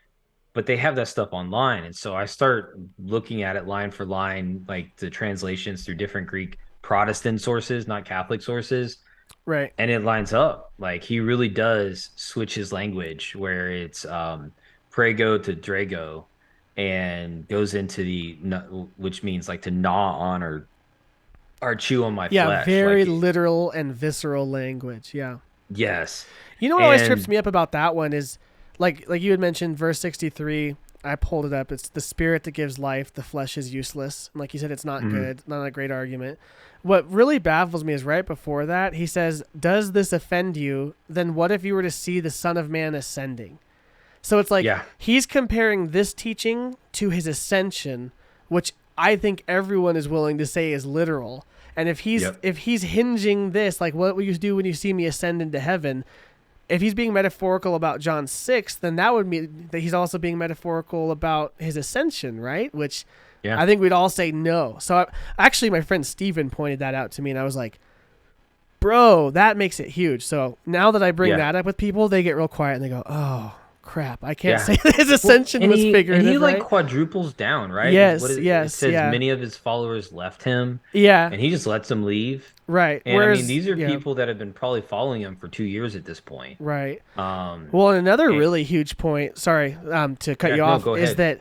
but they have that stuff online. And so I start looking at it line for line, like the translations through different Greek Protestant sources, not Catholic sources, Right. and it lines up. Like he really does switch his language where it's prego to drago and goes into which means like to gnaw on or chew on my Yeah. flesh. Very Like literal and visceral language. Yeah. yes. You know what always trips And me up about that one is, like you had mentioned, verse 63. I pulled it up. It's the spirit that gives life. The flesh is useless. And like you said, it's not mhm, good. Not a great argument. What really baffles me is right before that, he says, does this offend you? Then what if you were to see the Son of Man ascending? So it's like yeah. he's comparing this teaching to his ascension, which I think everyone is willing to say is literal. And if Yep. he's hinging this, like what will you do when you see me ascend into heaven? If he's being metaphorical about John 6, then that would mean that he's also being metaphorical about his ascension, right? Which Yeah. I think we'd all say no. So actually, my friend Steven pointed that out to me, and I was like, bro, that makes it huge. So now that I bring Yeah. that up with people, they get real quiet and they go, oh, crap. I can't Yeah. say that his ascension and was he figurative, like right? quadruples down, right? Yes, It yes, says yeah. many of his followers left him Yeah, and he just lets them leave. right. And I mean, Whereas, these are yeah, people that have been probably following him for 2 years at this point. right. Um, Well, and another and- really huge point, sorry to cut Yeah, you no, off, go is ahead. that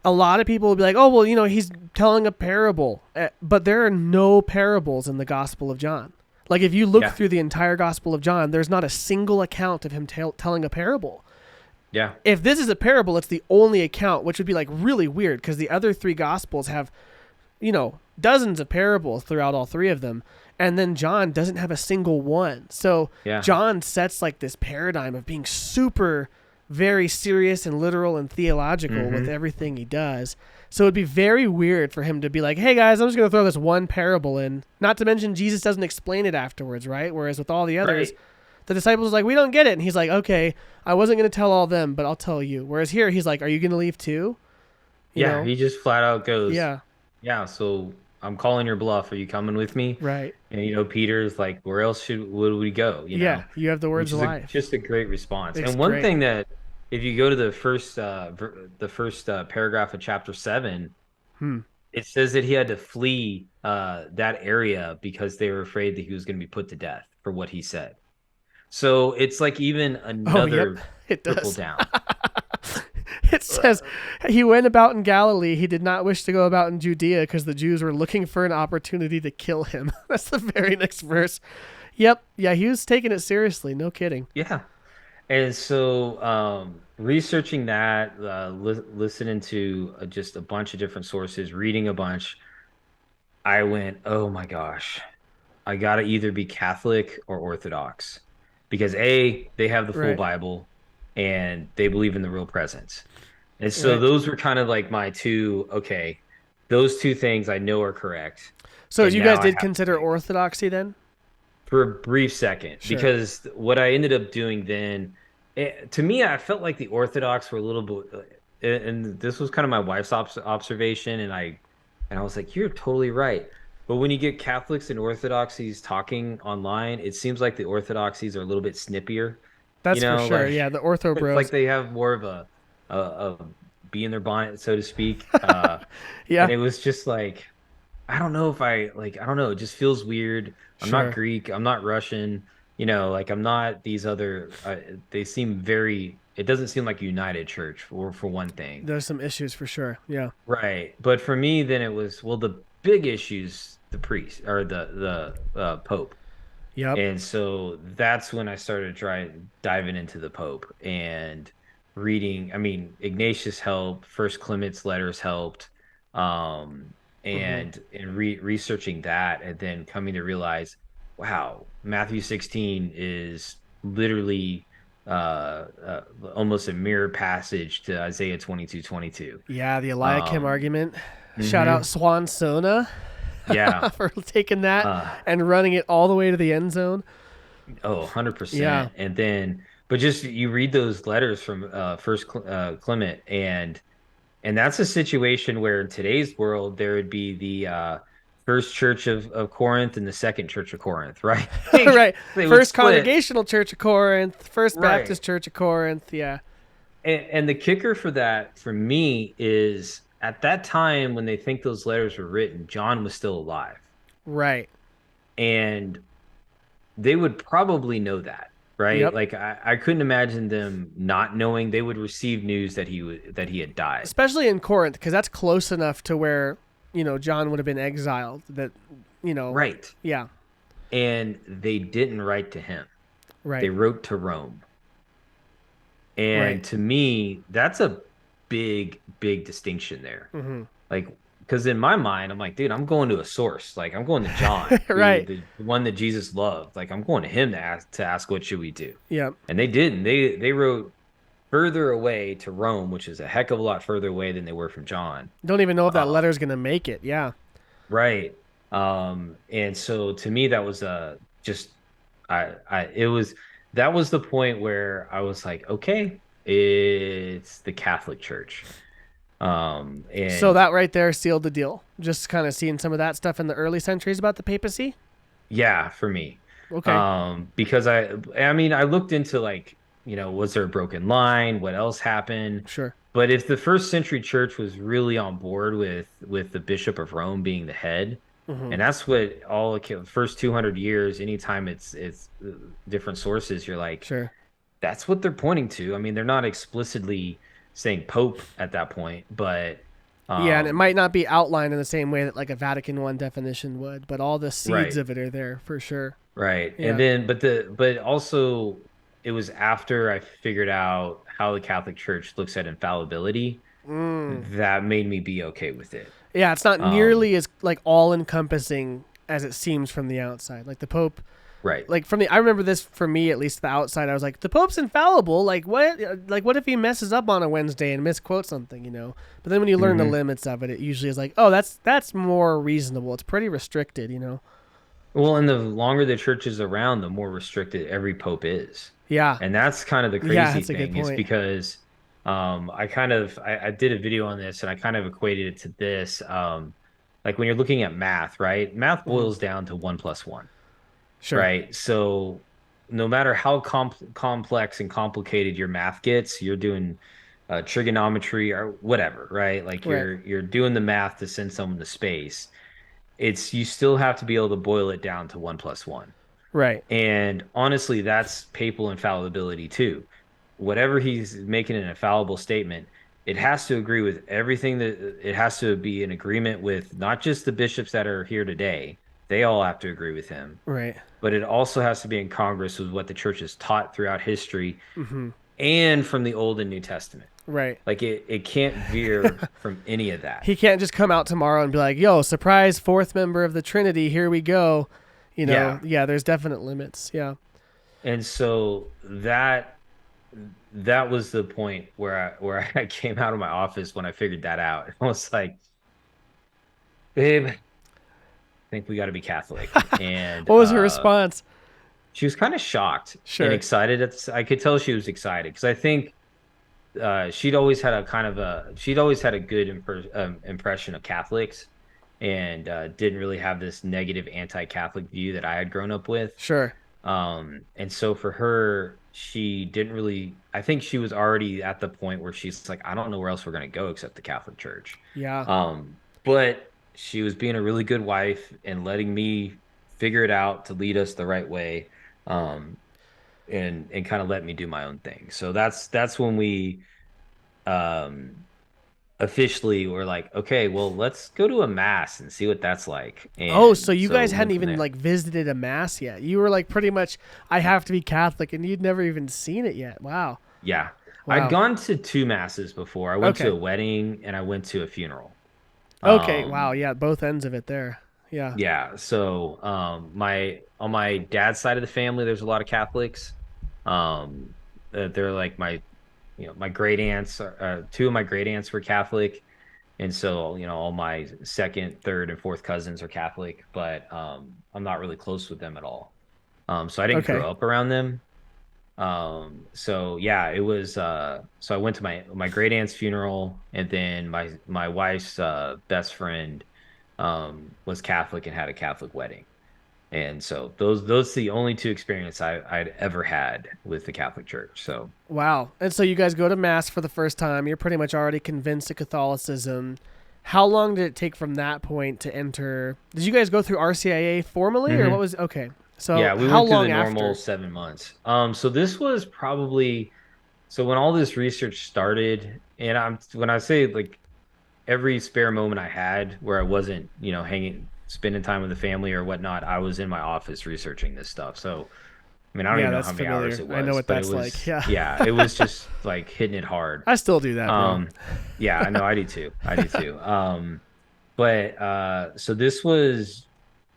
a lot of people will be like, oh, well, he's telling a parable. But there are no parables in the Gospel of John. Like, if you look Yeah. through the entire Gospel of John, there's not a single account of him telling a parable. yeah, If this is a parable, it's the only account, which would be like really weird because the other three Gospels have, dozens of parables throughout all three of them. And then John doesn't have a single one. So yeah. John sets like this paradigm of being super, very serious and literal and theological with everything he does. So it'd be very weird for him to be like, hey guys, I'm just going to throw this one parable in. Not to mention Jesus doesn't explain it afterwards, right? Whereas with all the others, Right. the disciples are like, we don't get it. And he's like, okay, I wasn't going to tell all them, but I'll tell you. Whereas here, he's like, are you going to leave too? You Yeah, know? he just flat out goes, Yeah. yeah, so I'm calling your bluff. Are you coming with me? Right. And Peter's like, where else would we go? Yeah, you have the words Which of is a life. just a great response. It's And one great. thing that if you go to the first paragraph of chapter 7, Hmm. it says that he had to flee that area because they were afraid that he was going to be put to death for what he said. So it's like even Oh, yep, another it triple does. down. It says he went about in Galilee. He did not wish to go about in Judea because the Jews were looking for an opportunity to kill him. That's the very next verse. Yep. Yeah, he was taking it seriously. No kidding. Yeah. And so, researching that, listening to just a bunch of different sources, reading a bunch, I went, oh my gosh, I gotta either be Catholic or Orthodox because A, they have the full Right. Bible and they believe in the real presence. And so Right. those were kind of like my two, okay, those two things I know are correct. So And you guys now I did have to consider pick orthodoxy then? for a brief second Sure. because what I ended up doing then, to me, I felt like the Orthodox were a little bit, and this was kind of my wife's observation, and I was like, you're totally right. But when you get Catholics and Orthodoxies talking online, it seems like the Orthodoxies are a little bit snippier, That's for sure. like Yeah, the ortho it's like bros. they have more of a bee in their bonnet, so to speak. And Yeah, it was just like. I don't know if I don't know, it just feels weird. I'm not sure. Greek, I'm not Russian, like I'm not these other they seem very it doesn't seem like a united church for one thing. There's some issues for sure. Yeah. Right. But for me then it was well the big issues the priest or the pope. Yep. And so that's when I started diving into the Pope and reading. I mean, Ignatius helped, First Clement's letters helped, um, Hmm. and researching that, and then coming to realize, wow, Matthew 16 is literally almost a mirror passage to Isaiah 22:22. Yeah, the Eliakim Um, argument. Shout out mhm, Swan Sona yeah. for taking that Uh, and running it all the way to the end zone. Oh, Yeah. 100%. And then, but just you read those letters from Clement, and that's a situation where in today's world there would be the first church of Corinth and the second church of Corinth, right? Right. They would First split, Congregational Church of Corinth, First right? Baptist Church of Corinth. Yeah. And the kicker for that for me is at that time when they think those letters were written, John was still alive, Right. and they would probably know that, right? Yep. Like I couldn't imagine them not knowing. They would receive news that he had died. Especially in Corinth, because that's close enough to where, John would have been exiled. That, Right. yeah. And they didn't write to him. They Right. wrote to Rome. Right. And to me, that's a big, big distinction there. Hmm. Like, because in my mind, I'm like, dude, I'm going to a source. Like, I'm going to John, Right. the one that Jesus loved. Like, I'm going to him to ask what should we do. Yep. And they didn't. They wrote further away to Rome, which is a heck of a lot further away than they were from John. Don't even know if that Um, letter's gonna make it. Yeah. right. And so to me, that was just it was that was the point where I was like, okay, it's the Catholic Church. So And that right there sealed the deal. Just kind of seeing some of that stuff in the early centuries about the papacy. yeah, for me. Okay. Because I mean, I looked into like, was there a broken line? What else happened? Sure. But if the first century church was really on board with the Bishop of Rome being the head, Hmm. and that's what all the first 200 years, anytime it's different sources, you're like, Sure. that's what they're pointing to. I mean, they're not explicitly saying Pope at that point, but Yeah, and it um, might not be outlined in the same way that like a Vatican I definition would, but all the seeds right. of it are there for sure. Right. And Yeah. then but also it was after I figured out how the Catholic Church looks at infallibility Mm. that made me be okay with it. Yeah, it's not Um, nearly as like all encompassing as it seems from the outside. Like the Pope, right. like from the I remember this for me at least the outside. I was like, the Pope's infallible. Like what? Like what if he messes up on a Wednesday and misquotes something? But then when you learn the Hmm. limits of it, it usually is like, oh, that's more reasonable. It's pretty restricted. Well, and the longer the church is around, the more restricted every pope is. Yeah, And that's kind of the yeah, crazy that's a good thing is point. because I did a video on this and I kind of equated it to this. like when you're looking at math, right? Math Hmm. boils down to 1 plus 1, Sure. right? So no matter how complex and complicated your math gets, you're doing trigonometry or whatever, right? Like Right. you're doing the math to send someone to space. It's you still have to be able to boil it down to 1 plus 1. Right. And honestly, that's papal infallibility too. Whatever he's making an infallible statement, it has to agree with everything that it has to be in agreement with not just the bishops that are here today. They all have to agree with him, Right. but it also has to be in Congress with what the church has taught throughout history Hmm. and from the Old and New Testament. Right. Like it can't veer from any of that. He can't just come out tomorrow and be like, "Yo, surprise, fourth member of the Trinity, here we go." Yeah. Yeah, there's definite limits. Yeah. And so that was the point where I came out of my office when I figured that out. I was like, babe, I think we got to be Catholic. And What was her response? she was kind of shocked and Sure. excited. I could tell she was excited because I think she'd always had a good impression of Catholics and didn't really have this negative anti-Catholic view that I had grown up with. Sure. And so for her, she didn't really, I think she was already at the point where she's like, I don't know where else we're going to go except the Catholic Church. Yeah. But she was being a really good wife and letting me figure it out to lead us the right way. Um, and kind of let me do my own thing. So that's when we um officially were like, okay, well, let's go to a mass and see what that's like. Oh, so And you so guys hadn't went from even there. like visited a mass yet. You were like pretty much, I have to be Catholic, and you'd never even seen it yet. Wow. Yeah. I'd Wow. gone to two masses before. I went to Okay. a wedding and I went to a funeral. Okay. Wow. Um, Yeah. Both ends of it there. Yeah. yeah. So, my on my dad's side of the family, there's a lot of Catholics. Um, they're like my great aunts, two of my great aunts were Catholic. And so, all my second, third, and fourth cousins are Catholic, but I'm not really close with them at all. So I didn't Okay. grow up around them. So yeah, it was so I went to my great aunt's funeral, and then my wife's best friend was Catholic and had a Catholic wedding. And so those are the only two experiences I'd ever had with the Catholic Church. So Wow. And so you guys go to mass for the first time. You're pretty much already convinced to Catholicism. How long did it take from that point to enter? Did you guys go through RCIA formally, or what mhm. was? Okay. So Yeah, we how went through the long normal after? 7 months. So this was probably so when all this research started, and when I say like every spare moment I had where I wasn't, spending time with the family or whatnot, I was in my office researching this stuff. So, I mean, I don't Yeah, even know that's how many hours familiar. it I know was, what but it that's like. was, Yeah. yeah, it was just like hitting it hard. I still do that, bro. Um, yeah, I know I do too. I do too. But so this was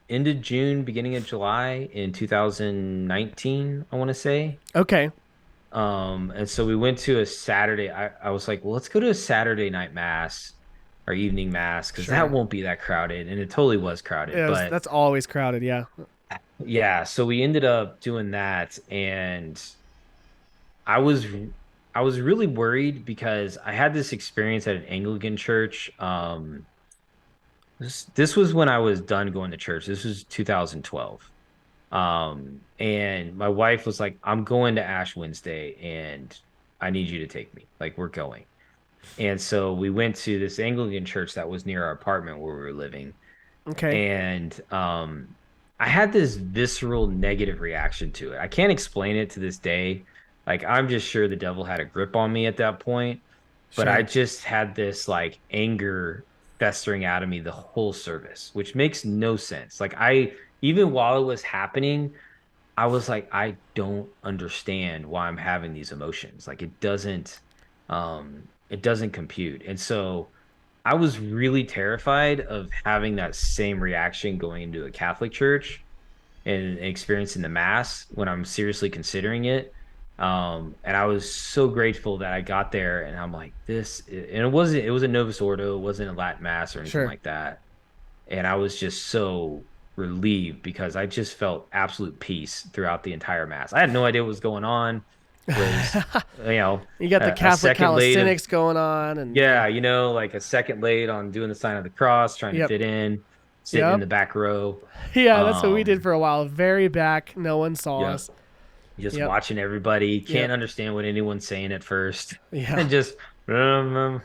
end of June, beginning of July in 2019, I want to say. Okay. And so we went to a Saturday. I was like, well, let's go to a Saturday night mass or evening mass because that Sure. won't be that crowded. And it totally was crowded. Yeah, But that's always crowded. Yeah. yeah, so we ended up doing that. And I was I was really worried because I had this experience at an Anglican church. This was when I was done going to church. This was 2012. And my wife was like, I'm going to Ash Wednesday and I need you to take me. Like, we're going. And so we went to this Anglican church that was near our apartment where we were living. Okay. And I had this visceral negative reaction to it. I can't explain it to this day. Like, I'm just sure the devil had a grip on me at that point. But I Sure. just had this like anger festering out of me the whole service, which makes no sense. Like, even while it was happening, I was like, I don't understand why I'm having these emotions. Like it doesn't compute. And so I was really terrified of having that same reaction going into a Catholic church and experiencing the mass when I'm seriously considering it. And I was so grateful that I got there and I'm like, and it was a Novus Ordo, it wasn't a Latin mass or anything Sure. like that. And I was just so relieved because I just felt absolute peace throughout the entire mass. I had no idea what was going on. was, You got the a Catholic second late of, calisthenics going on, and yeah, like a second late on doing the sign of the cross, trying to yep, fit in, sitting in yep, the back row. yeah. That's what we did Um, for a while. Very back, no one saw yep. us. Just Yep, watching everybody, yep, can't understand what anyone's saying at first, yeah. and just, um,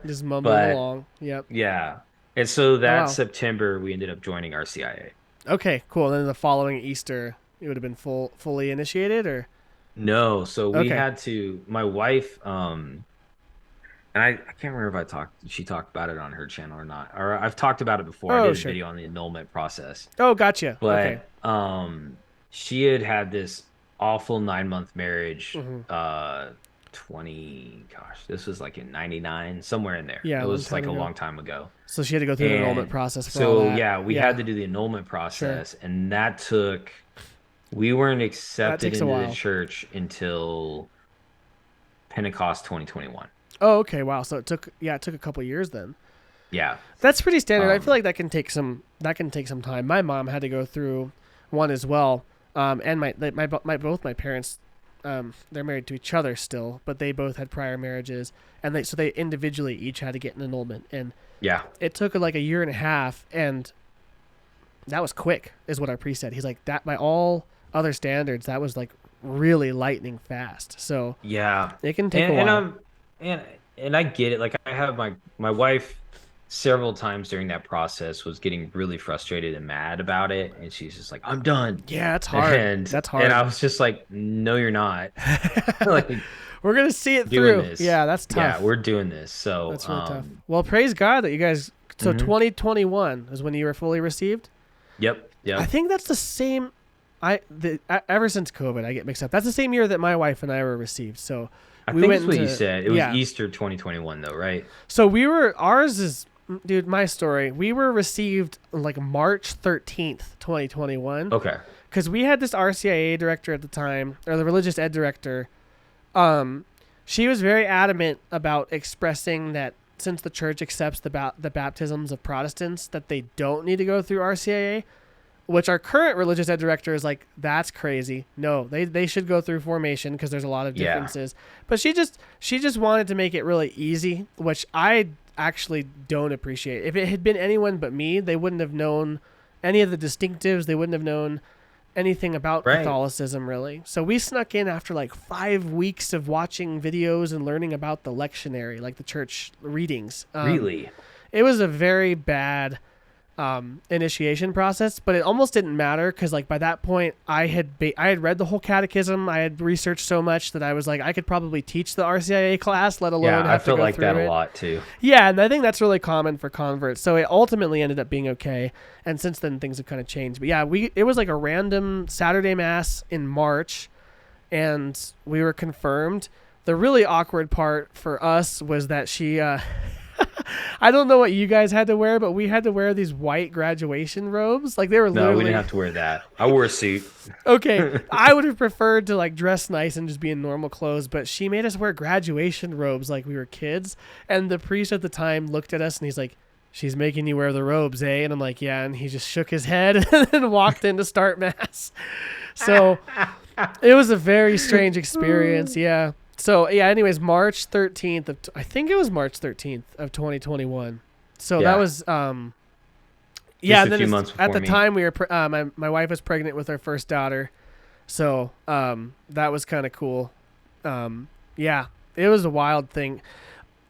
Just mumbling but along. Yep. yeah. And so Oh that wow. September, we ended up joining RCIA. Okay, cool. And then the following Easter, it would have been fully initiated, or No, so we okay. had to, my wife, and I can't remember if she talked about it on her channel or not. Or I've talked about it before. I Oh did a sure. video on the annulment process. Oh gotcha. Okay. But she had this awful 9-month marriage, Hmm. 20, gosh, this was like in 99, somewhere in there. Yeah, It a long was time like a ago. long time ago. So she had to go through the enrollment And process for all so that. yeah, we had Yeah, to do the annulment sure. process, and that took, we weren't That accepted takes a into the while. church until Pentecost 2021. Oh, okay. Wow. So it took a couple years then. Yeah. That's pretty standard. I feel Um like that can take some time. My mom had to go through one as well. And my both my parents, they're married to each other still, but they both had prior marriages, and they individually each had to get an annulment, and yeah. it took like a year and a half, and that was quick, is what our priest said. He's like, that by all other standards, that was like really lightning fast. So Yeah. it can take a And while. I'm and I get it. Like I have my wife several times during that process was getting really frustrated and mad about it, and she's just like, "I'm done." Yeah, it's hard. And That's I hard. was just like, "No, you're not." Like We're gonna see it doing through. this. Yeah, that's Yeah, tough. we're doing this. So, That's really tough. Well, praise God that you guys. So mhm. 2021 is when you were fully received. Yep, I yep. think that's the same. Ever since COVID, I get mixed up. That's the same year that my wife and I were received. So I we think went it's what you into said. It was yeah. Easter 2021 though, right? So we were ours is dude. My story. We were received like March 13th, 2021, Okay. because we had this RCIA director at the time, or the religious ed director. Um, she was very adamant about expressing that since the church accepts the baptisms of Protestants, that they don't need to go through RCIA, which our current religious ed director is like, that's crazy. No, they should go through formation because there's a lot of Yeah. differences. But she just wanted to make it really easy, which I actually don't appreciate. If it had been anyone but me, they wouldn't have known any of the distinctives. They wouldn't have known anything about Right. Catholicism really. So we snuck in after like 5 weeks of watching videos and learning about the lectionary, like the church readings. Really? It was a very bad initiation process, but it almost didn't matter because like by that point I had read the whole catechism. I had researched so much that I was like I could probably teach the RCIA class, let alone Yeah, I have to felt go like that through a it. lot too. Yeah, and I think that's really common for converts. So it ultimately ended up being okay, and since then things have kind of changed. But yeah, it was like a random Saturday mass in March, and we were confirmed. The really awkward part for us was that she I don't know what you guys had to wear, but we had to wear these white graduation robes. Like they were No, we didn't literally have to wear that. I wore a suit. okay. I would have preferred to like dress nice and just be in normal clothes, but she made us wear graduation robes like we were kids. And the priest at the time looked at us and he's like, "She's making you wear the robes, eh?" And I'm like, "Yeah." And he just shook his head and then walked in to start mass. So it was a very strange experience. Yeah. So yeah. Anyways, March 13th of I think it was March 13th of 2021. So that Yeah, was yeah. just And a then few months at before the me. time we were my wife was pregnant with our first daughter, so that was kind of cool. Yeah, it was a wild thing.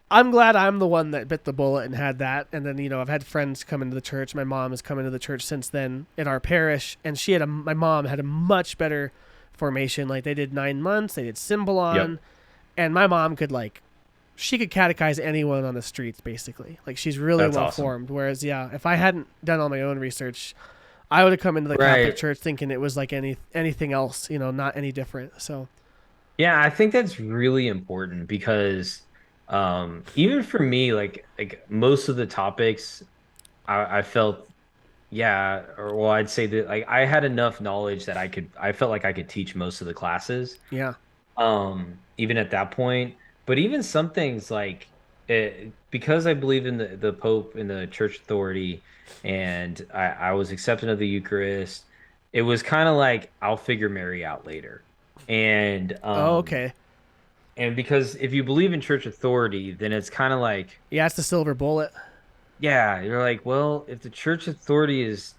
I'm glad I'm the one that bit the bullet and had that. And then I've had friends come into the church. My mom has come into the church since then in our parish, and my mom had a much better formation. Like they did 9 months, they did Yep. Symbolon, and my mom could she could catechize anyone on the streets basically. Like she's really That's well awesome. formed. Whereas yeah, if I hadn't done all my own research, I would have come into the Catholic Right. Church thinking it was like anything else, not any different. So Yeah, I think that's really important because even for me, like most of the topics I felt, yeah, or well, I'd say that like I had enough knowledge that I felt like I could teach most of the classes. yeah, Even at that point. But even some things like because I believe in the Pope and the church authority, and I was accepting of the Eucharist, it was kind of like I'll figure Mary out later. And Oh, okay. because if you believe in church authority, then it's kind of like, Yeah, it's the silver bullet. yeah, you're like, well, if the church authority is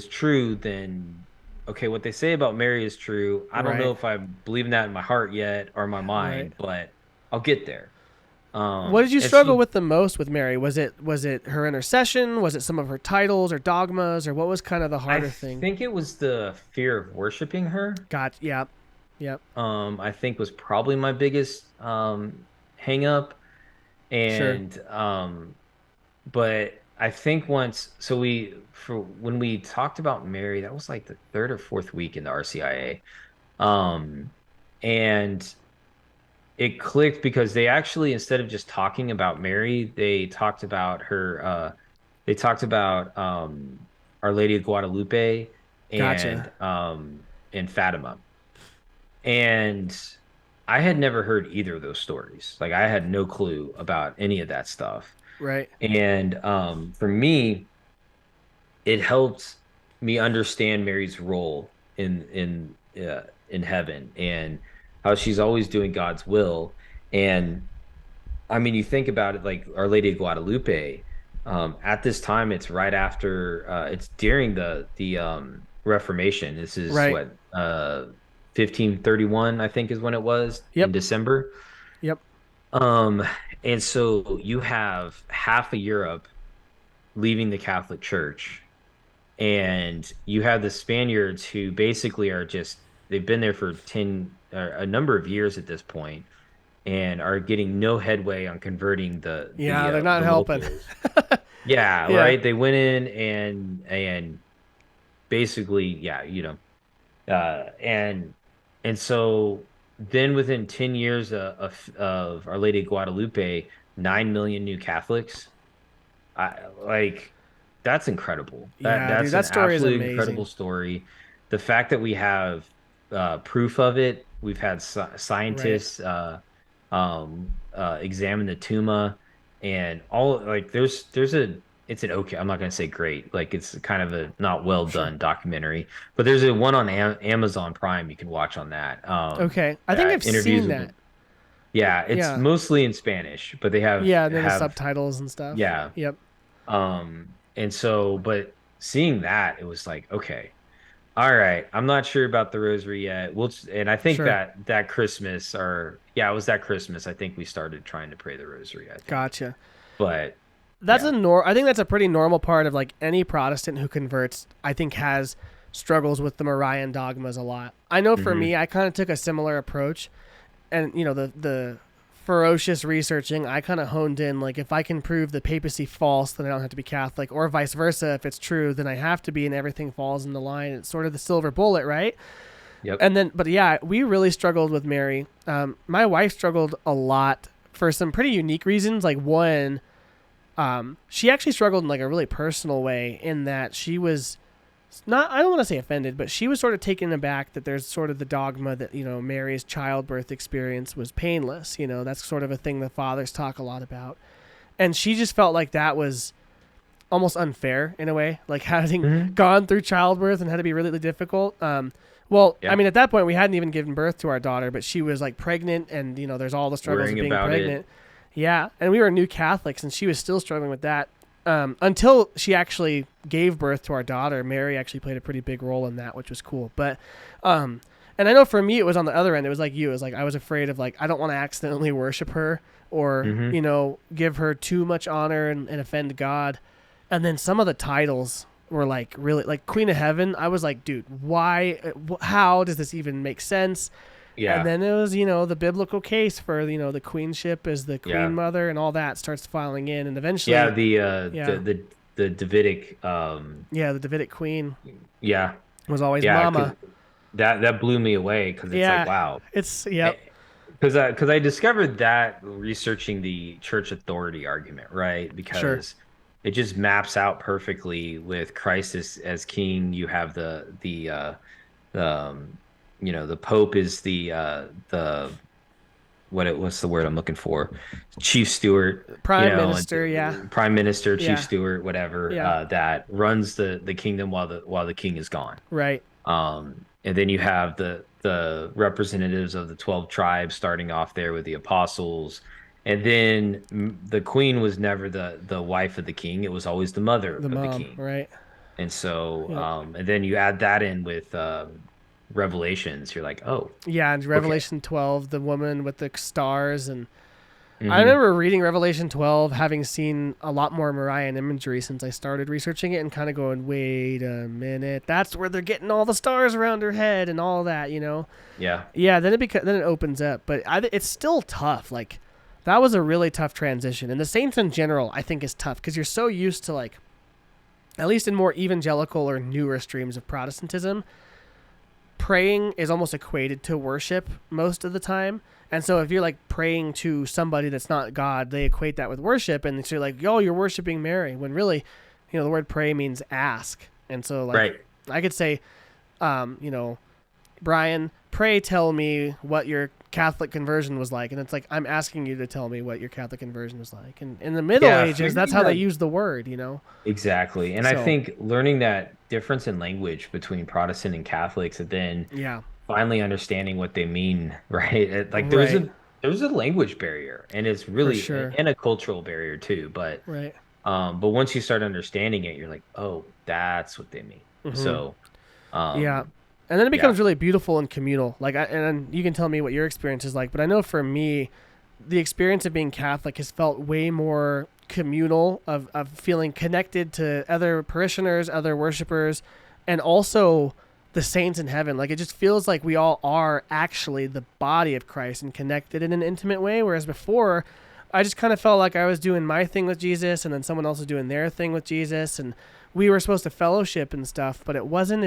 true, then okay, what they say about Mary is true. I don't know Right. if I believe in that in my heart yet or my Right. mind, but I'll get there. What did you And struggle she, with the most with Mary? Was it her intercession? Was it some of her titles or dogmas, or what was kind of the I harder thing? think it was the fear of worshiping her. Got yeah, yep, I think was probably my biggest hang up. sure, And but I think once so we for when we talked about Mary, that was like the third or fourth week in the RCIA. And it clicked because they actually, instead of just talking about Mary, they talked about Our Lady of Guadalupe gotcha. and Fatima. And I had never heard either of those stories. Like I had no clue about any of that stuff. Right, And for me, it helped me understand Mary's role in heaven and how she's always doing God's will. And I mean, you think about it, like Our Lady of Guadalupe. At this time, it's right after, it's during the Reformation. This is right, what 1531, I think, is when it was in yep, December. yep, Um, and so you have half of Europe leaving the Catholic Church, and you have the Spaniards who basically are just they've been there for 10 a number of years at this point and are getting no headway on converting yeah. They're not the helping. locals. Yeah, Yeah, right. They went in and basically, yeah, and so then within 10 years of Our Lady of Guadalupe, 9 million new Catholics. I like that's incredible. yeah, dude. That's That an story is absolutely incredible amazing. story. The fact that we have proof of it, we've had Right, scientists examine the tuma and all like there's a it's an okay, I'm not gonna say great, like it's kind of a not well sure. done documentary, but there's a one on Amazon Prime you can watch on that. Okay, I think I've That interviews seen with that. the yeah, it's Yeah, mostly in Spanish, but they yeah, and then the have subtitles and stuff. yeah. Yep, And so, but seeing that, it was like, okay, all right, I'm not sure about the rosary yet. And I think sure. that Christmas or yeah, it was that Christmas. I think we started trying to pray the rosary, I think. Gotcha. But That's yeah. a I think that's a pretty normal part of like any Protestant who converts. I think has struggles with the Marian dogmas a lot. I know for Hmm. me, I kind of took a similar approach, and the ferocious researching, I kind of honed in like if I can prove the papacy false, then I don't have to be Catholic, or vice versa. If it's true, then I have to be, and everything falls into line. It's sort of the silver bullet, right? Yep. And then, but yeah, we really struggled with Mary. My wife struggled a lot for some pretty unique reasons. Like one, she actually struggled in like a really personal way in that she was not, I don't want to say offended, but she was sort of taken aback that there's sort of the dogma that Mary's childbirth experience was painless. That's sort of a thing the fathers talk a lot about, and she just felt like that was almost unfair in a way, like having Hmm. gone through childbirth and had to be really difficult. Well, I Yeah. mean, at that point we hadn't even given birth to our daughter, but she was like pregnant, and there's all the struggles of Worrying being about it. pregnant. Yeah, and we were new Catholics, and she was still struggling with that. Until she actually gave birth to our daughter, Mary actually played a pretty big role in that, which was cool. But, and I know for me, it was on the other end. It was like you. It was like I was afraid of like I don't want to accidentally worship her or Hmm. give her too much honor and offend God. And then some of the titles were like really like Queen of Heaven. I was like, dude, why? How does this even make sense? And Yeah. then it was, the biblical case for, the queenship as the queen Yeah. mother and all that starts filing in. And Yeah. eventually, yeah, The Davidic yeah, the Davidic queen yeah. was always Yeah. mama. That blew me away because it's like, Yeah, wow. yep, Because I discovered that researching the church authority argument, right? sure. Because it just maps out perfectly with Christ as king. You have the the Pope is the what's the word I'm looking for? Chief steward, Prime and minister, yeah, prime minister, chief yeah, steward, whatever, yeah, that runs the kingdom while the king is gone. right, And then you have the representatives of the 12 tribes, starting off there with the apostles. And then the queen was never the wife of the king. It was always the mother The of the mom, king. right? And so, Yep. and then you add that in with Revelations, you're like, oh, Yeah, and okay. Revelation 12, the woman with the stars. And I Hmm. remember reading Revelation 12, having seen a lot more Marian imagery since I started researching it, and kind of going, wait a minute, that's where they're getting all the stars around her head and all that, you know? Yeah. Yeah, then it opens up, but it's still tough. Like, that was a really tough transition. And the Saints in general, I think, is tough because you're so used to, like, at least in more evangelical or newer streams of Protestantism, praying is almost equated to worship most of the time. And so if you're like praying to somebody that's not God, they equate that with worship. And so you're like, yo, you're worshiping Mary. When really, the word pray means ask. And so, like, Right. I could say, you know, Bryan, pray tell me what your Catholic conversion was like. And it's like, I'm asking you to tell me what your Catholic conversion was like. And in the Middle Yeah. Ages, that's Figuring how they that use the word. exactly. And I So, think learning that difference in language between Protestant and Catholics and then yeah, finally understanding what they mean, right? Like right. there's a language barrier and it's For really sure. and a cultural barrier too, Right. but once you start understanding it, you're like, "Oh, that's what they mean." Mm-hmm. So, Yeah. um And then it yeah. becomes really beautiful and communal. Like, and you can tell me what your experience is like, but I know for me, the experience of being Catholic has felt way more communal, of feeling connected to other parishioners, other worshipers, and also the saints in heaven. Like, it just feels like we all are actually the body of Christ and connected in an intimate way. Whereas before, I just kind of felt like I was doing my thing with Jesus, and then someone else was doing their thing with Jesus, and we were supposed to fellowship and stuff, but it wasn't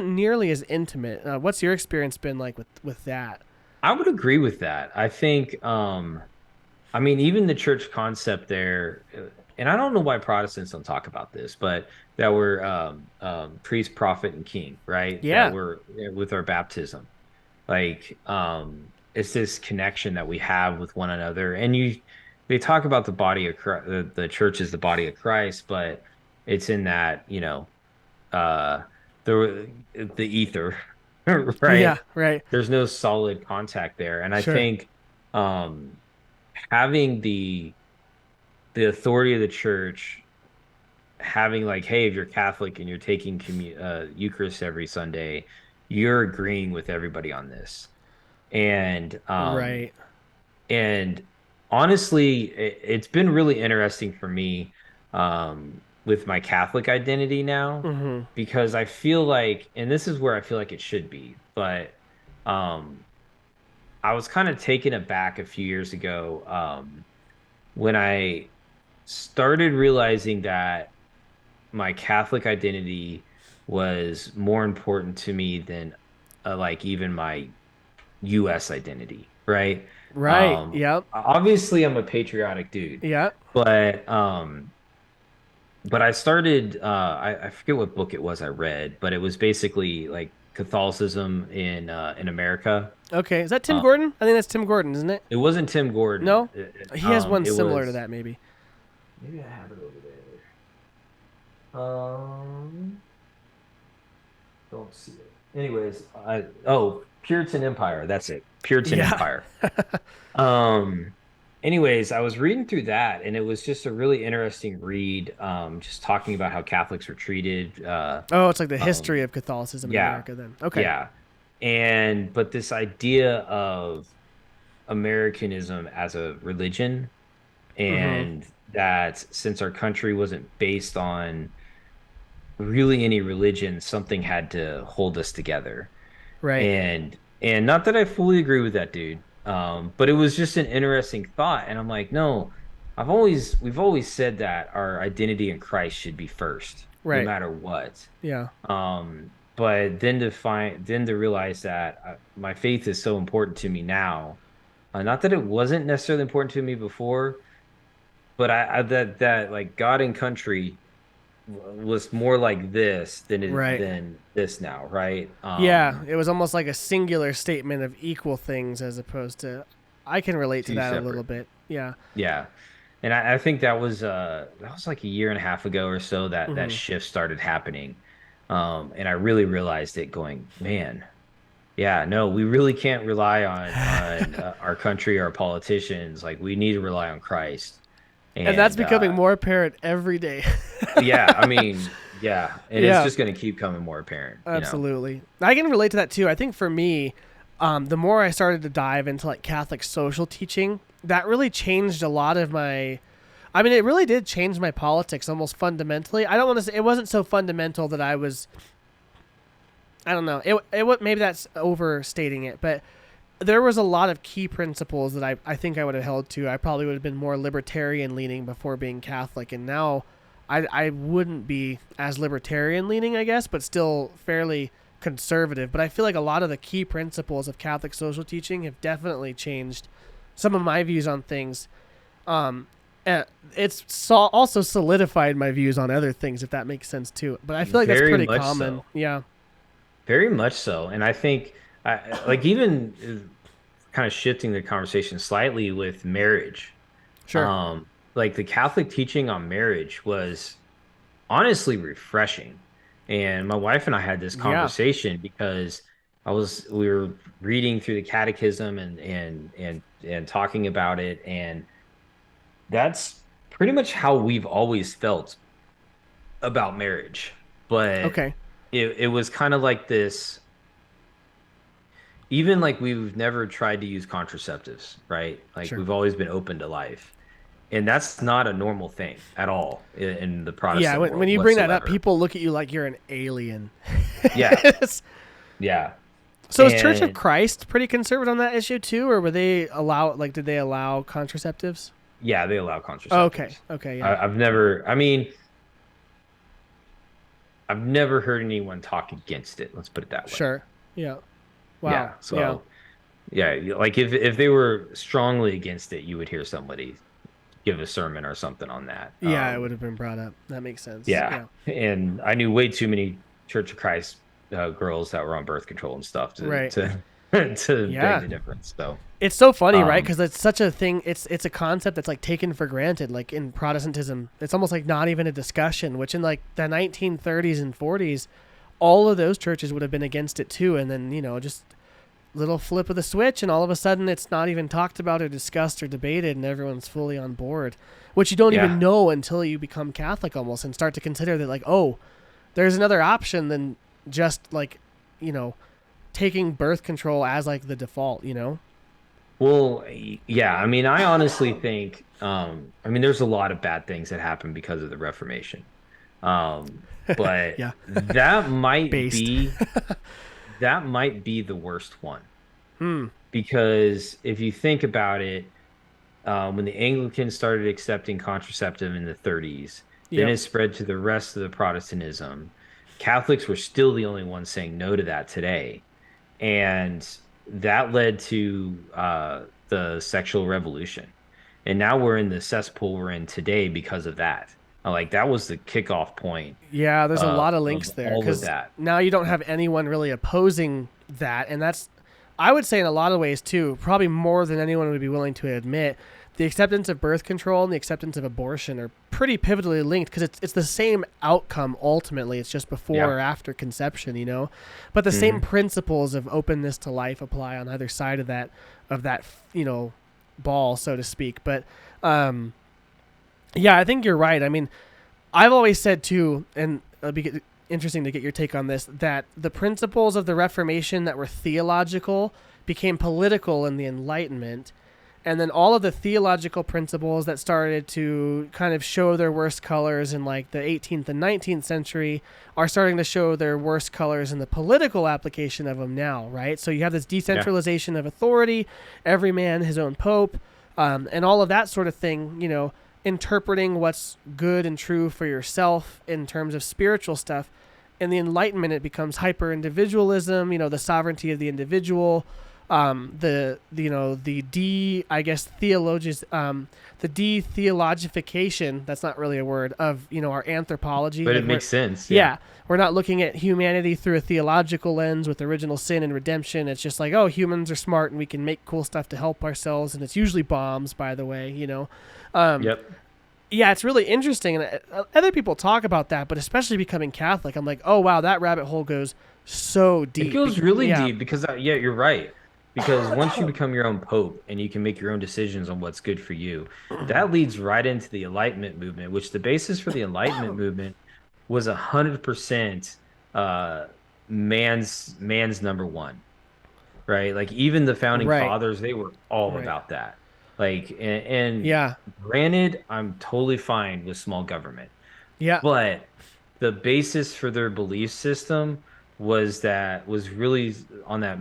nearly as intimate. What's your experience been like with that? I would agree with that. I think I mean even the church concept there and I don't know why Protestants don't talk about this, but that we're priest, prophet, and king, right? That Yeah, we're with our baptism. Like it's this connection that we have with one another. And they talk about the body of Christ, the church is the body of Christ, but it's in that, uh the ether, yeah, right? right, There's no solid contact there. And I sure, think um having the authority of the church, having like, hey, if you're Catholic and you're taking Eucharist every Sunday, you're agreeing with everybody on this. And right. and honestly, it's been really interesting for me with my Catholic identity now Mm-hmm. because I feel like, and this is where I feel like it should be, but um, I was kind of taken aback a few years ago when I started realizing that my Catholic identity was more important to me than like even my US identity, right? Right. Yep. Obviously I'm a patriotic dude, Yep. but I started I forget what book it was I read, but it was basically like Catholicism in America. Okay. Is that Tim Um, Gordon? I think that's Tim Gordon, isn't it? it wasn't Tim Gordon. No, he has one It similar to was that, maybe. maybe I have it over there. Don't see it. Anyways, Puritan Empire. That's it. Puritan Yeah. Empire. Um, anyways, I was reading through that and it was just a really interesting read, just talking about how Catholics were treated. Oh, it's like the history Um, of Catholicism in yeah, America. Then. Okay. yeah. But this idea of Americanism as a religion, Mm-hmm. and that since our country wasn't based on really any religion, something had to hold us together. Right. And not that I fully agree with that dude, but it was just an interesting thought. And I'm like, no, we've always said that our identity in Christ should be first, no Right. matter what. Yeah. But then to realize that my faith is so important to me now. Not that it wasn't necessarily important to me before, but that like God and country was more like this Right. than this now, right? Yeah. It was almost like a singular statement of equal things as opposed to. I can relate to Two that a little separate. bit. Yeah. Yeah. And I think that was like a year and a half ago or so that that Mm-hmm. shift started happening. And I really realized it going, man, Yeah, no, we really can't rely on our country, our politicians. Like we need to rely on Christ. And that's And becoming more apparent every day. yeah, I mean, yeah, and it's Yeah, just going to keep coming more apparent, you know. absolutely. I can relate to that too. I think for me, the more I started to dive into like Catholic social teaching, that really changed a lot of my. I mean, it really did change my politics almost fundamentally. I don't want to say it wasn't so fundamental that I was. I don't know. Maybe that's overstating it, but there was a lot of key principles that I think I would have held to. I probably would have been more libertarian leaning before being Catholic, and now I wouldn't be as libertarian leaning, I guess, but still fairly conservative. But I feel like a lot of the key principles of Catholic social teaching have definitely changed some of my views on things. And also solidified my views on other things, if that makes sense too. But I feel like that's Very pretty much common. so. Yeah, Very much so. And I think like even kind of shifting the conversation slightly with marriage. sure. Um, like the Catholic teaching on marriage was honestly refreshing. And my wife and I had this Yeah. conversation because we were reading through the catechism and talking about it, and that's pretty much how we've always felt about marriage. But Okay. it was kind of like this, even like we've never tried to use contraceptives, right? Like Sure. we've always been open to life. And that's not a normal thing at all in the Yeah. Protestant When world you bring that up, whatsoever. people look at you like you're an alien. Yeah, yeah. So is Church of And Christ pretty conservative on that issue too, or did they allow contraceptives? yeah, they allow Oh, okay. contraceptives. Okay. Yeah. I mean, I've never heard anyone talk against it. Let's put it that way. Sure. Yeah. Yeah. Wow. Yeah. So, yeah, like if they were strongly against it, you would hear somebody give a sermon or something on that. Yeah. It would have been brought up. That makes sense. Yeah. Yeah. And I knew way too many Church of Christ girls that were on birth control and stuff Right. to to beg Yeah. the difference. So, It's so funny, right? um, Because it's such a thing. It's a concept that's like taken for granted. Like in Protestantism, it's almost like not even a discussion. Which in like the 1930s and 40s, all of those churches would have been against it too. And then just little flip of the switch, and all of a sudden it's not even talked about or discussed or debated, and everyone's fully on board. Which you don't even yeah. know until you become Catholic almost and start to consider that like, oh, there's another option than just like, you know, taking birth control as like the default. Well, yeah. I mean, I honestly think, I mean, there's a lot of bad things that happen because of the Reformation. But Yeah. that might Based. be that might be the worst one Hmm. because if you think about it, when the Anglicans started accepting contraceptive in the 30s, then Yep. it spread to the rest of the Protestantism. Catholics were still the only ones saying no to that today, and that led to the sexual revolution. And now we're in the cesspool we're in today because of that. Like that was the kickoff point Yeah, there's a lot of links of there all of because that. now you don't have anyone really opposing that, and that's, I would say, in a lot of ways too, probably more than anyone would be willing to admit. The acceptance of birth control and the acceptance of abortion are pretty pivotally linked because it's the same outcome ultimately. It's just before Yeah. or after conception. But the same Hmm. principles of openness to life apply on either side of that ball, so to speak. But yeah, I think you're right. I mean, I've always said too, and it'll be interesting to get your take on this, that the principles of the Reformation that were theological became political in the Enlightenment. And then all of the theological principles that started to kind of show their worst colors in like the 18th and 19th century are starting to show their worst colors in the political application of them now, right? So you have this Yeah. decentralization of authority, every man his own pope, and all of that sort of thing, interpreting what's good and true for yourself in terms of spiritual stuff. In the Enlightenment, it becomes hyper individualism, the sovereignty of the individual, the de-theologification, that's not really a word, of, our anthropology. But Like it makes sense. Yeah. yeah, we're not looking at humanity through a theological lens with original sin and redemption. It's just like, oh, humans are smart and we can make cool stuff to help ourselves. And it's usually bombs, by the way. Yep. Yeah, it's really interesting. And other people talk about that, but especially becoming Catholic, I'm like, oh, wow, that rabbit hole goes so It deep. goes really Yeah. deep because yeah, you're right. Because once you become your own pope and you can make your own decisions on what's good for you, that leads right into the Enlightenment movement, which the basis for the Enlightenment movement was 100% uh man's number one, right? Like even the founding Right. fathers, they were all Right. about that. Like and Yeah. granted, I'm totally fine with small government. Yeah. But the basis for their belief system was really on that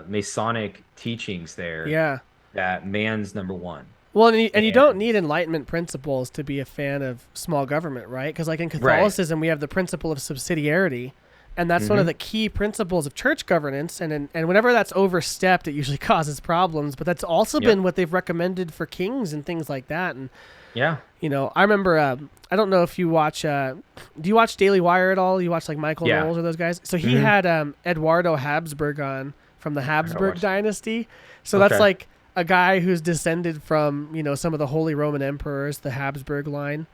Masonic teachings there Yeah. that man's number one. Well, and you don't And need Enlightenment principles to be a fan of small government, right? Because, like in right. Catholicism, we have the principle of subsidiarity, and that's one of the Hmm. key principles of church governance. And whenever that's overstepped, it usually causes problems. But that's also been Yep. what they've recommended for kings and things like that. And Yeah. I remember. I don't know if you watch. Do you watch Daily Wire at all? You watch like Michael Yeah. Knowles or those guys? So he Hmm. had Eduardo Habsburg on from the I gotta Habsburg watch that. dynasty. So that's Okay. like a guy who's descended from some of the Holy Roman Emperors, the Habsburg line,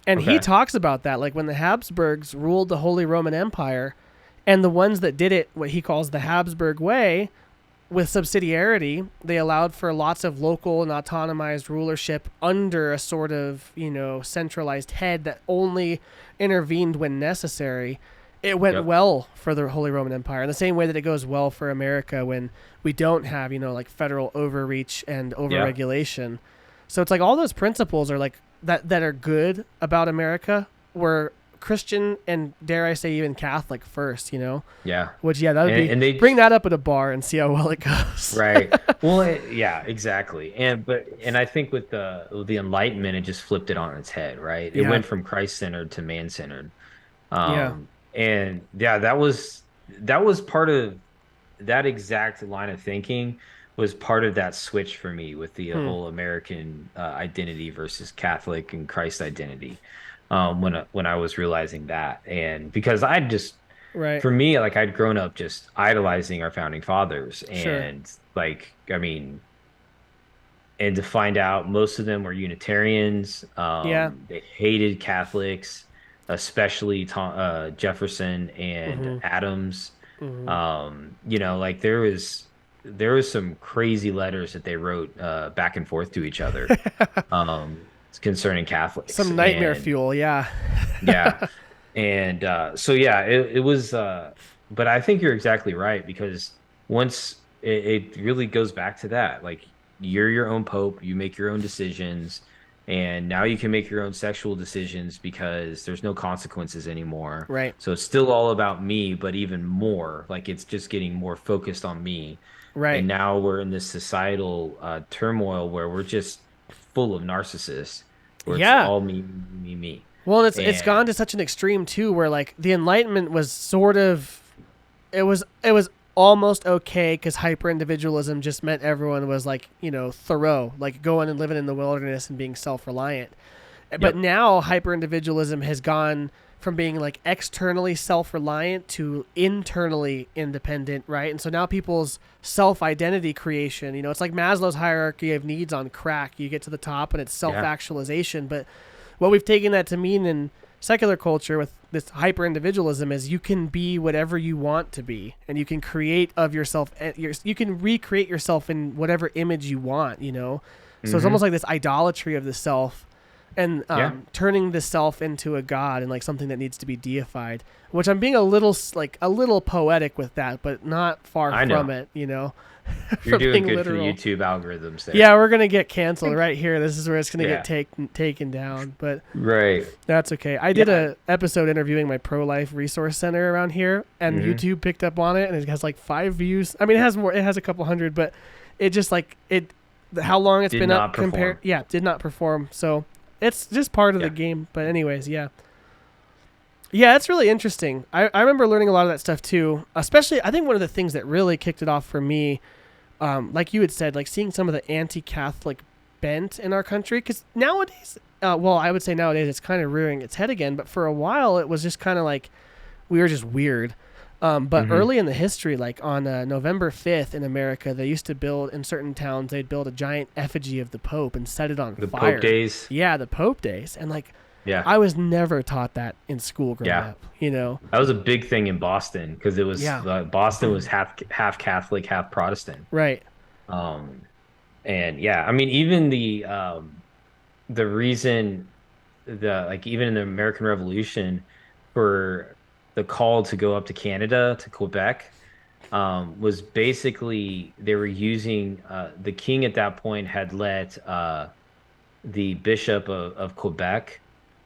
and he Okay. talks about that. Like when the Habsburgs ruled the Holy Roman Empire, and the ones that did it, what he calls the Habsburg way, with subsidiarity, they allowed for lots of local and autonomized rulership under a sort of, centralized head that only intervened when necessary. It went Yep. well for the Holy Roman Empire in the same way that it goes well for America when we don't have, like federal overreach and Yeah. overregulation. So it's like all those principles are like that are good about America were Christian and dare I say even Catholic first. Yeah. Which that would be And they bring that up at a bar and see how well it goes. right. Well, yeah, exactly. And I think with the Enlightenment, it just flipped it on its head, right? It Yeah. went from Christ-centered to man-centered. Yeah. And yeah, that was part of that exact line of thinking was part of that switch for me with the Hmm. whole American identity versus Catholic and Christ identity. When I was realizing that, and because I just Right. for me, like I'd grown up just idolizing our founding fathers, Sure. and like I mean, and to find out most of them were Unitarians. Yeah. They hated Catholics, especially Jefferson and Mm-hmm. Adams. Mm-hmm. Like there was some crazy letters that they wrote back and forth to each other concerning Catholics, Some nightmare and fuel. Yeah. yeah, and so yeah, it was. But I think you're exactly right because once it really goes back to that, like you're your own pope, you make your own decisions, and now you can make your own sexual decisions because there's no consequences anymore. Right. So it's still all about me, but even more, like it's just getting more focused on me. Right. And now we're in this societal turmoil where we're just full of narcissists, where it's Yeah. all me, me, me. Well, it's gone And to such an extreme too, where like the Enlightenment was sort of, it was almost okay because hyper individualism just meant everyone was like Thoreau, like going and living in the wilderness and being self reliant. But yep. now hyper individualism has gone from being like externally self reliant to internally independent, right? And so now people's self identity creation, it's like Maslow's hierarchy of needs on crack. You get to the top and it's self Yeah. actualization. But what we've taken that to mean in secular culture with this hyper individualism is you can be whatever you want to be and you can create of yourself, you can recreate yourself in whatever image you want. So it's almost Hmm. like this idolatry of the self and Yeah. turning the self into a god and like something that needs to be deified, which I'm being a little poetic with that, but not far I from know. it. You're For doing being good for the literal. YouTube algorithms there. Yeah, we're gonna get canceled right here. This is where it's gonna Yeah. get taken down, but Right. that's okay. I did Yeah. a episode interviewing my pro-life resource center around here, and Hmm. YouTube picked up on it, and it has like 5 views. I mean, it has more. It has a couple hundred, but it just like it. How long it's Did been up not compared? perform. Yeah, did not perform. So it's just part of the Yeah. game. But anyways, yeah. Yeah, it's really interesting. I remember learning a lot of that stuff too. Especially, I think one of the things that really kicked it off for me, like you had said, like seeing some of the anti-Catholic bent in our country. Because nowadays, well, I would say nowadays it's kind of rearing its head again. But for a while, it was just kind of like we were just weird. But Hmm. early in the history, like on November 5th in America, they used to build in certain towns, they'd build a giant effigy of the Pope and set it on The fire. Pope days. Yeah, the Pope days. And like Yeah. I was never taught that in school growing Yeah. up, you know? That was a big thing in Boston because it was Yeah. Boston was half Catholic, half Protestant. Right. Um, and yeah, I mean, even the reason the like even in the American Revolution for the call to go up to Canada to Quebec was basically they were using the king at that point had let the bishop of Quebec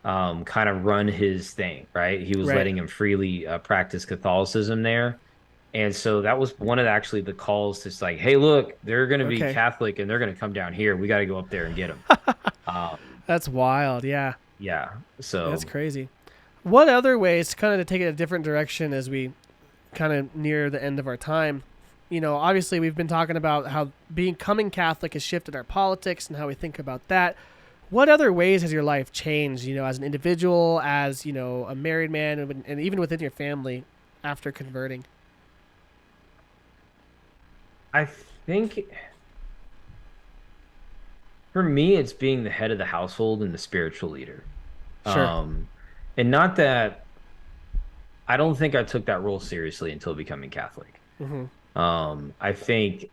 kind of run his thing, right? He was Right. letting him freely practice Catholicism there. And so that was one of actually the calls to like, hey, look, they're going to be Okay. Catholic and they're going to come down here. We got to go up there and get them. Um, That's wild. Yeah. yeah. That's So crazy. What other ways, kind of to take it a different direction as we kind of near the end of our time? You know, obviously we've been talking about how becoming Catholic has shifted our politics and how we think about that. What other ways has your life changed, you know, as an individual, as, you know, a married man, and even within your family after converting? I think for me, it's being the head of the household and the spiritual leader. Sure. Um, and not that I don't think I took that role seriously until becoming Catholic. Hmm. I think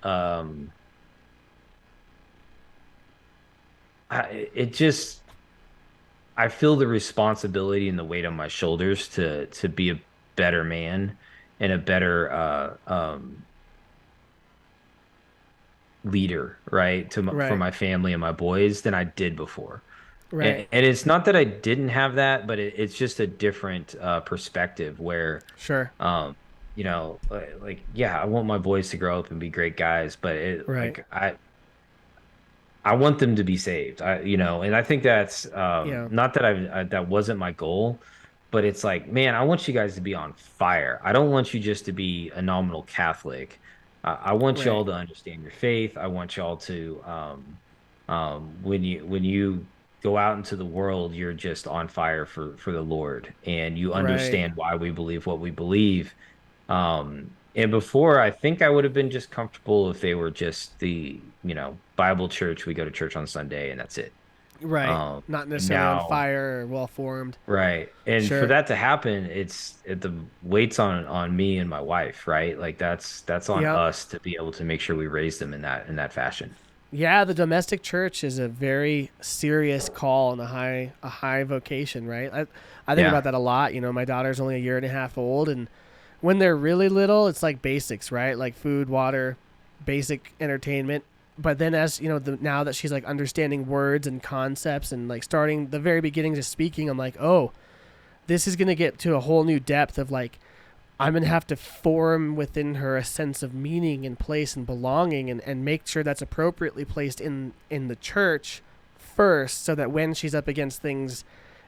it just I feel the responsibility and the weight on my shoulders to be a better man and a better leader, right, for Right. my family and my boys than I did before. Right. And it's not that I didn't have that, but it's just a different perspective where, Sure. um, yeah, I want my boys to grow up and be great guys, but Right. I want them to be saved. And I think that's Yeah. not that that wasn't my goal, but it's like, man, I want you guys to be on fire. I don't want you just to be a nominal Catholic. I want Right. y'all to understand your faith. I want y'all to, when you go out into the world, you're just on fire for the Lord, and you Right. understand why we believe what we believe. And before, I think I would have been just comfortable if they were just Bible church. We go to church on Sunday and that's it. Right. Not And necessarily on now, fire or well formed. right. And for Sure. that to happen, the weight's on me and my wife, right? Like that's on Yep. us to be able to make sure we raise them in that fashion. Yeah, the domestic church is a very serious call and a high vocation, right? I think Yeah. about that a lot. You know, my daughter's only a year and a half old, and when they're really little, it's like basics, right? Like food, water, basic entertainment. But then as you know, now that she's like understanding words and concepts and like starting the very beginnings of speaking, I'm like, oh, this is gonna get to a whole new depth of like I'm going to have to form within her a sense of meaning and place and belonging, and make sure that's appropriately placed in the church first, so that when she's up against things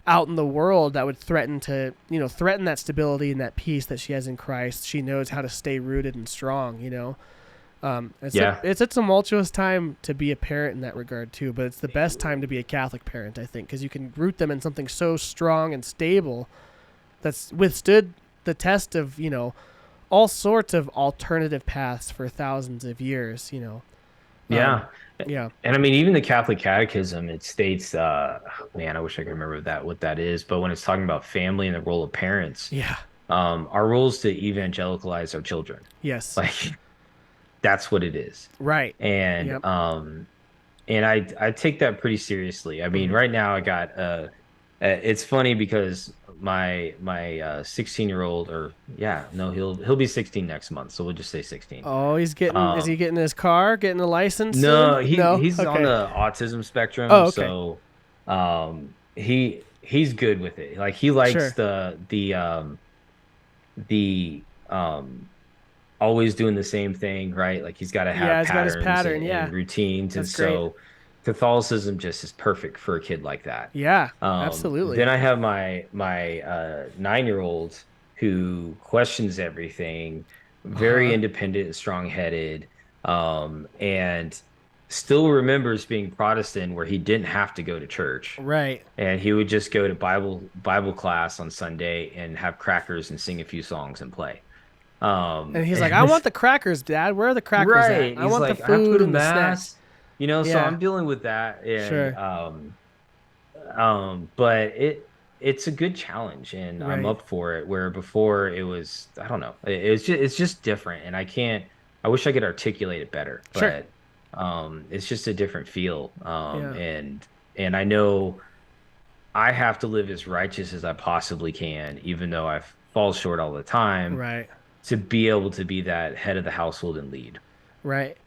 out in the world that would threaten to, you know, threaten that stability and that peace that she has in Christ, she knows how to stay rooted and strong, you know. Yeah. It's a tumultuous time to be a parent in that regard too, but it's the best time to be a Catholic parent, I think, because you can root them in something so strong and stable that's withstood the test of, you know, all sorts of alternative paths for thousands of years, you know. Um, Yeah. yeah. And I mean, even the Catholic Catechism, it states, man, I wish I could remember what that is, but when it's talking about family and the role of parents, Yeah. our role is to evangelicalize our children. Yes. Like that's what it is. Right. And Yep. I take that pretty seriously. I mean, Hmm. right now I got it's funny because my 16-year-old or yeah, no, he'll be 16 next month, so we'll just say 16. Oh, is he Um getting his car, getting a license soon? no, No? he's on Okay. the autism spectrum, Oh, okay. so he's good with it. Like he likes Sure. the always doing the same thing, right? Like he's got to Yeah, have he's got his patterns pattern. Yeah. and routines. And That's great. so Catholicism just is perfect for a kid like that. Yeah, absolutely. Then I have my 9-year-old who questions everything, very Uh-huh. independent and strong-headed, and still remembers being Protestant where he didn't have to go to church. Right. And he would just go to Bible class on Sunday and have crackers and sing a few songs and play. And he's like, "I And want the crackers, Dad. Where are the crackers at? right. I He's want the like, I have to go food to and the snacks." mass, so Yeah. I'm dealing with that. And Sure. But it's a good challenge, and I'm Right. up for it. Where before it was, I don't know, it's just different, and I can't. I wish I could articulate it better, Sure. but it's just a different feel. Yeah. And I know I have to live as righteous as I possibly can, even though I fall short all the time, Right. to be able to be that head of the household and lead. Right.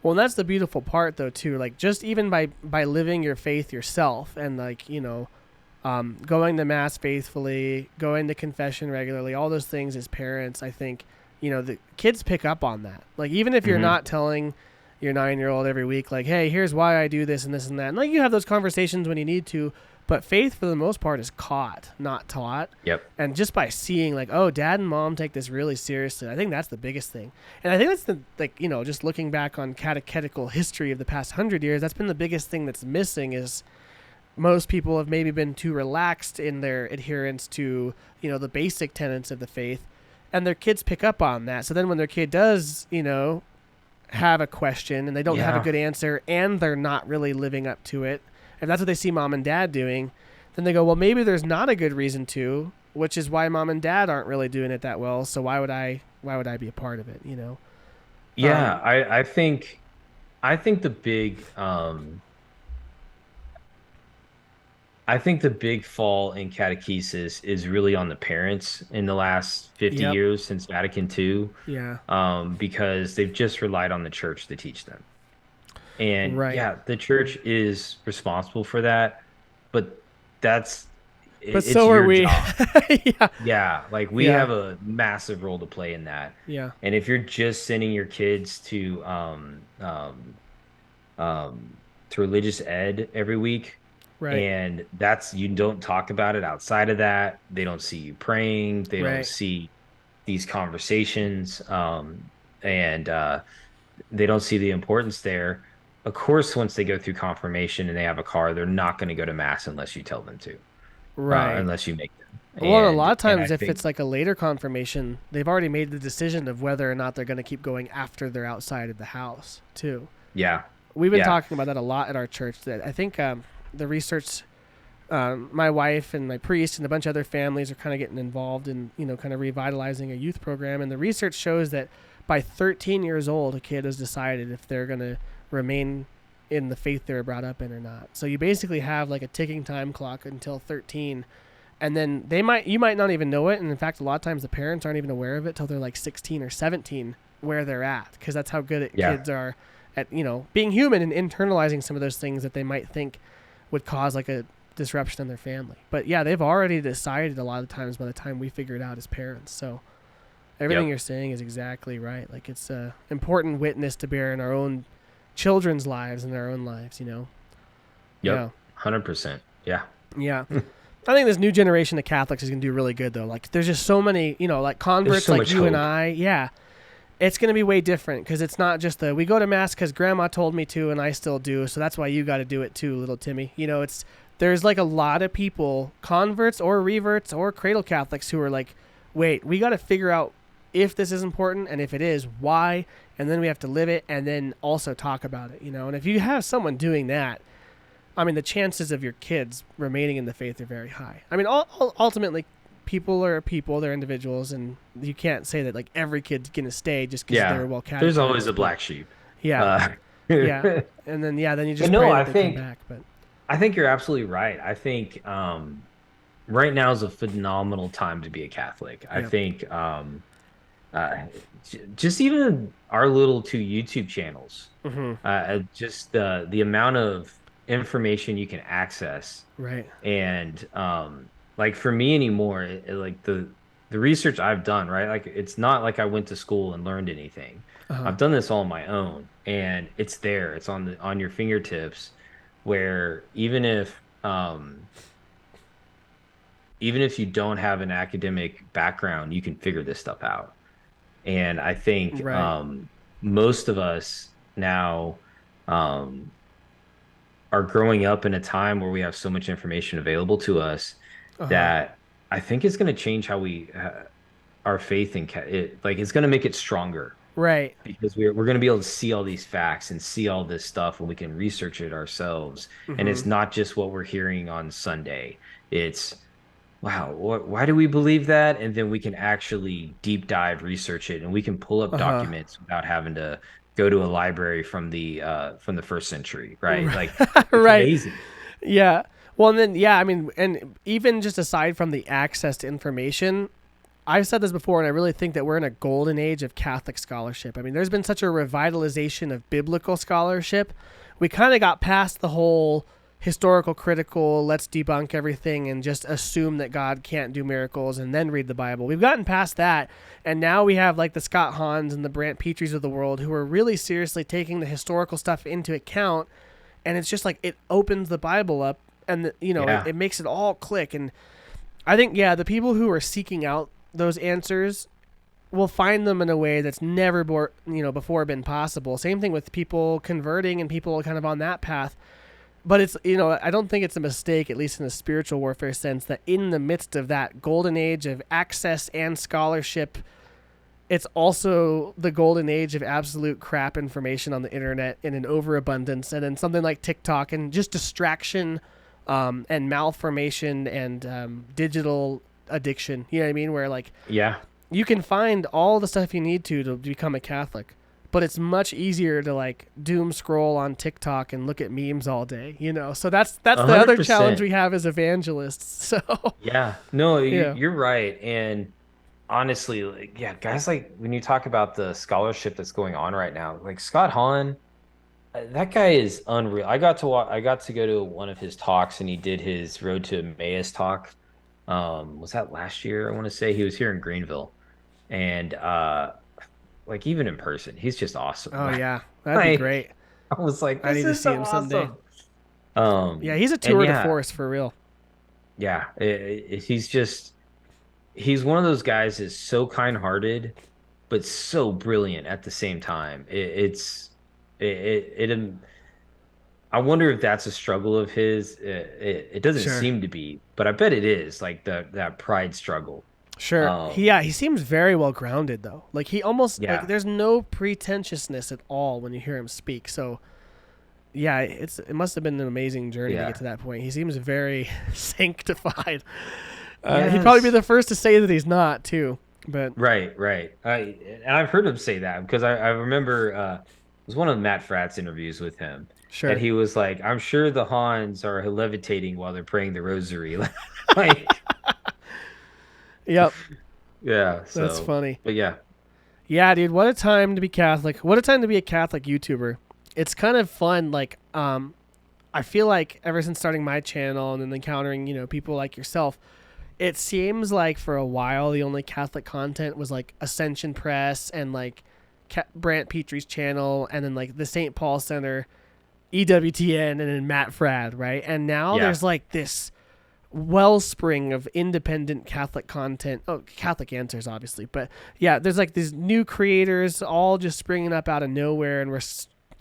Well, and that's the beautiful part, though, too. Like, just even by living your faith yourself, and like, going to mass faithfully, going to confession regularly, all those things as parents, I think, the kids pick up on that. Like, even if you're Hmm. not telling your 9-year-old every week, like, hey, here's why I do this and this and that. And like, you have those conversations when you need to, but faith for the most part is caught, not taught. Yep. And just by seeing like, oh, dad and mom take this really seriously, I think that's the biggest thing. And I think that's the, like, just looking back on catechetical history of the past 100 years, that's been the biggest thing that's missing is most people have maybe been too relaxed in their adherence to, the basic tenets of the faith, and their kids pick up on that. So then when their kid does, have a question and they don't have a Yeah. good answer and they're not really living up to it, if that's what they see mom and dad doing, then they go, well, maybe there's not a good reason to, which is why mom and dad aren't really doing it that well. So why would I be a part of it? Yeah, Um, I think the big I think the big fall in catechesis is really on the parents in the last 50 yep. years since Vatican II, Yeah. because they've just relied on the church to teach them. And Right. yeah, the church is responsible for that, but that's But it's so are your we. job. Yeah. Yeah, like we Yeah. have a massive role to play in that. Yeah. And if you're just sending your kids to religious ed every week, Right. and that's you don't talk about it outside of that, they don't see you praying, they don't Right. see these conversations, and they don't see the importance there. Of course, once they go through confirmation and they have a car, they're not going to go to mass unless you tell them to, Right. unless you make them. Well, a And lot of and I times, if think, it's like a later confirmation, they've already made the decision of whether or not they're going to keep going after they're outside of the house, too. yeah, We've been yeah, talking about that a lot at our church. That I think the research, my wife and my priest and a bunch of other families are kind of getting involved in, kind of revitalizing a youth program. And the research shows that by 13 years old, a kid has decided if they're going to remain in the faith they were brought up in or not. So you basically have like a ticking time clock until 13, and then you might not even know it, and in fact a lot of times the parents aren't even aware of it till they're like 16 or 17 where they're at, because that's how good yeah, kids are at being human and internalizing some of those things that they might think would cause like a disruption in their family. But yeah, they've already decided a lot of times by the time we figure it out as parents. So everything yep, you're saying is exactly right. Like, it's a important witness to bear in our own children's lives and their own lives. yep, Yeah. 100%. Yeah. Yeah. I think this new generation of Catholics is going to do really good, though. Like, there's just so many, like There's converts so like much you and hope. I. Yeah. It's going to be way different because it's not just we go to mass because grandma told me to and I still do. So that's why you got to do it too, little Timmy. There's like a lot of people, converts or reverts or cradle Catholics, who are like, wait, we got to figure out if this is important, and if it is, why, and then we have to live it and then also talk about it. And if you have someone doing that, I mean, the chances of your kids remaining in the faith are very high. I mean, ultimately, people are people, they're individuals, and you can't say that like every kid's gonna stay just because they Yeah. were well There's always catechized. a But black sheep. yeah, Uh, yeah, but and then then you just no, pray I that they come think back. But I think you're absolutely right. I think right now is a phenomenal time to be a Catholic. I yeah, think uh, just even our little two YouTube channels, hmm, just the amount of information you can access, right, and like for me anymore, like the research I've done, right? Like it's not like I went to school and learned anything. uh huh, I've done this all on my own, and it's there. It's on your fingertips, where even if you don't have an academic background, you can figure this stuff out. And I think right, most of us now um, are growing up in a time where we have so much information available to us uh huh, that I think it's going to change how we our faith in it, like it's going to make it stronger. Right. because we're going to be able to see all these facts and see all this stuff and we can research it ourselves. And Mm-hmm. it's not just what we're hearing on Sunday. It's wow, why do we believe that? And then we can actually deep dive research it and we can pull up Uh-huh. documents without having to go to a library from the first century, right? Like it's Right. amazing. Yeah. Well, and then yeah, I mean, and even just aside from the access to information, I've said this before, and I really think that we're in a golden age of Catholic scholarship. I mean, there's been such a revitalization of biblical scholarship. We kind of got past the whole historical critical, let's debunk everything and just assume that God can't do miracles and then read the Bible. We've gotten past that. And now we have like the Scott Hahns and the Brant Petries of the world who are really seriously taking the historical stuff into account. And it's just like it opens the Bible up and, Yeah. it makes it all click. And I think, yeah, the people who are seeking out those answers will find them in a way that's never before been possible. Same thing with people converting and people kind of on that path. But it's, I don't think it's a mistake, at least in a spiritual warfare sense, that in the midst of that golden age of access and scholarship, it's also the golden age of absolute crap information on the internet in an overabundance. And then something like TikTok and just distraction and malformation and digital addiction. You know what I mean? Where like Yeah. you can find all the stuff you need to become a Catholic, but it's much easier to like doom scroll on TikTok and look at memes all day. So that's A the hundred other challenge percent. we have as evangelists. So Yeah. No, yeah, you're right. And honestly, like, yeah, guys, like when you talk about the scholarship that's going on right now, like Scott Hahn, that guy is unreal. I got to go to one of his talks and he did his Road to Emmaus talk. Was that last year? I want to say he was here in Greenville. And like even in person, he's just awesome. oh yeah, that'd be Like great. I was like, I this need to is see so him someday. awesome. Yeah, he's a And tour de yeah, force for real. yeah, he's one of those guys that's so kind-hearted, but so brilliant at the same time. I wonder if that's a struggle of his. It doesn't Sure. seem to be, but I bet it is like that pride struggle. Sure. He seems very well grounded though. Like he almost like Yeah, there's no pretentiousness at all when you hear him speak. So yeah, it must have been an amazing journey to get yeah, to that point. He seems very sanctified. He'd probably be yes, the first to say that he's not too. But right, right. And I've heard him say that because I remember it was one of Matt Fratt's interviews with him that sure. he was like, I'm sure the Hans are levitating while they're praying the rosary. Like, Yep. yeah. That's So, funny. but yeah, Yeah, dude, what a time to be Catholic. What a time to be a Catholic YouTuber. It's kind of fun. Like, I feel like ever since starting my channel and then encountering, people like yourself, it seems like for a while the only Catholic content was like Ascension Press and like Brant Petrie's channel and then like the St. Paul Center, EWTN, and then Matt Frad, right? And now yeah. there's like this wellspring of independent Catholic content. Oh, Catholic answers, obviously, but yeah, there's like these new creators all just springing up out of nowhere, and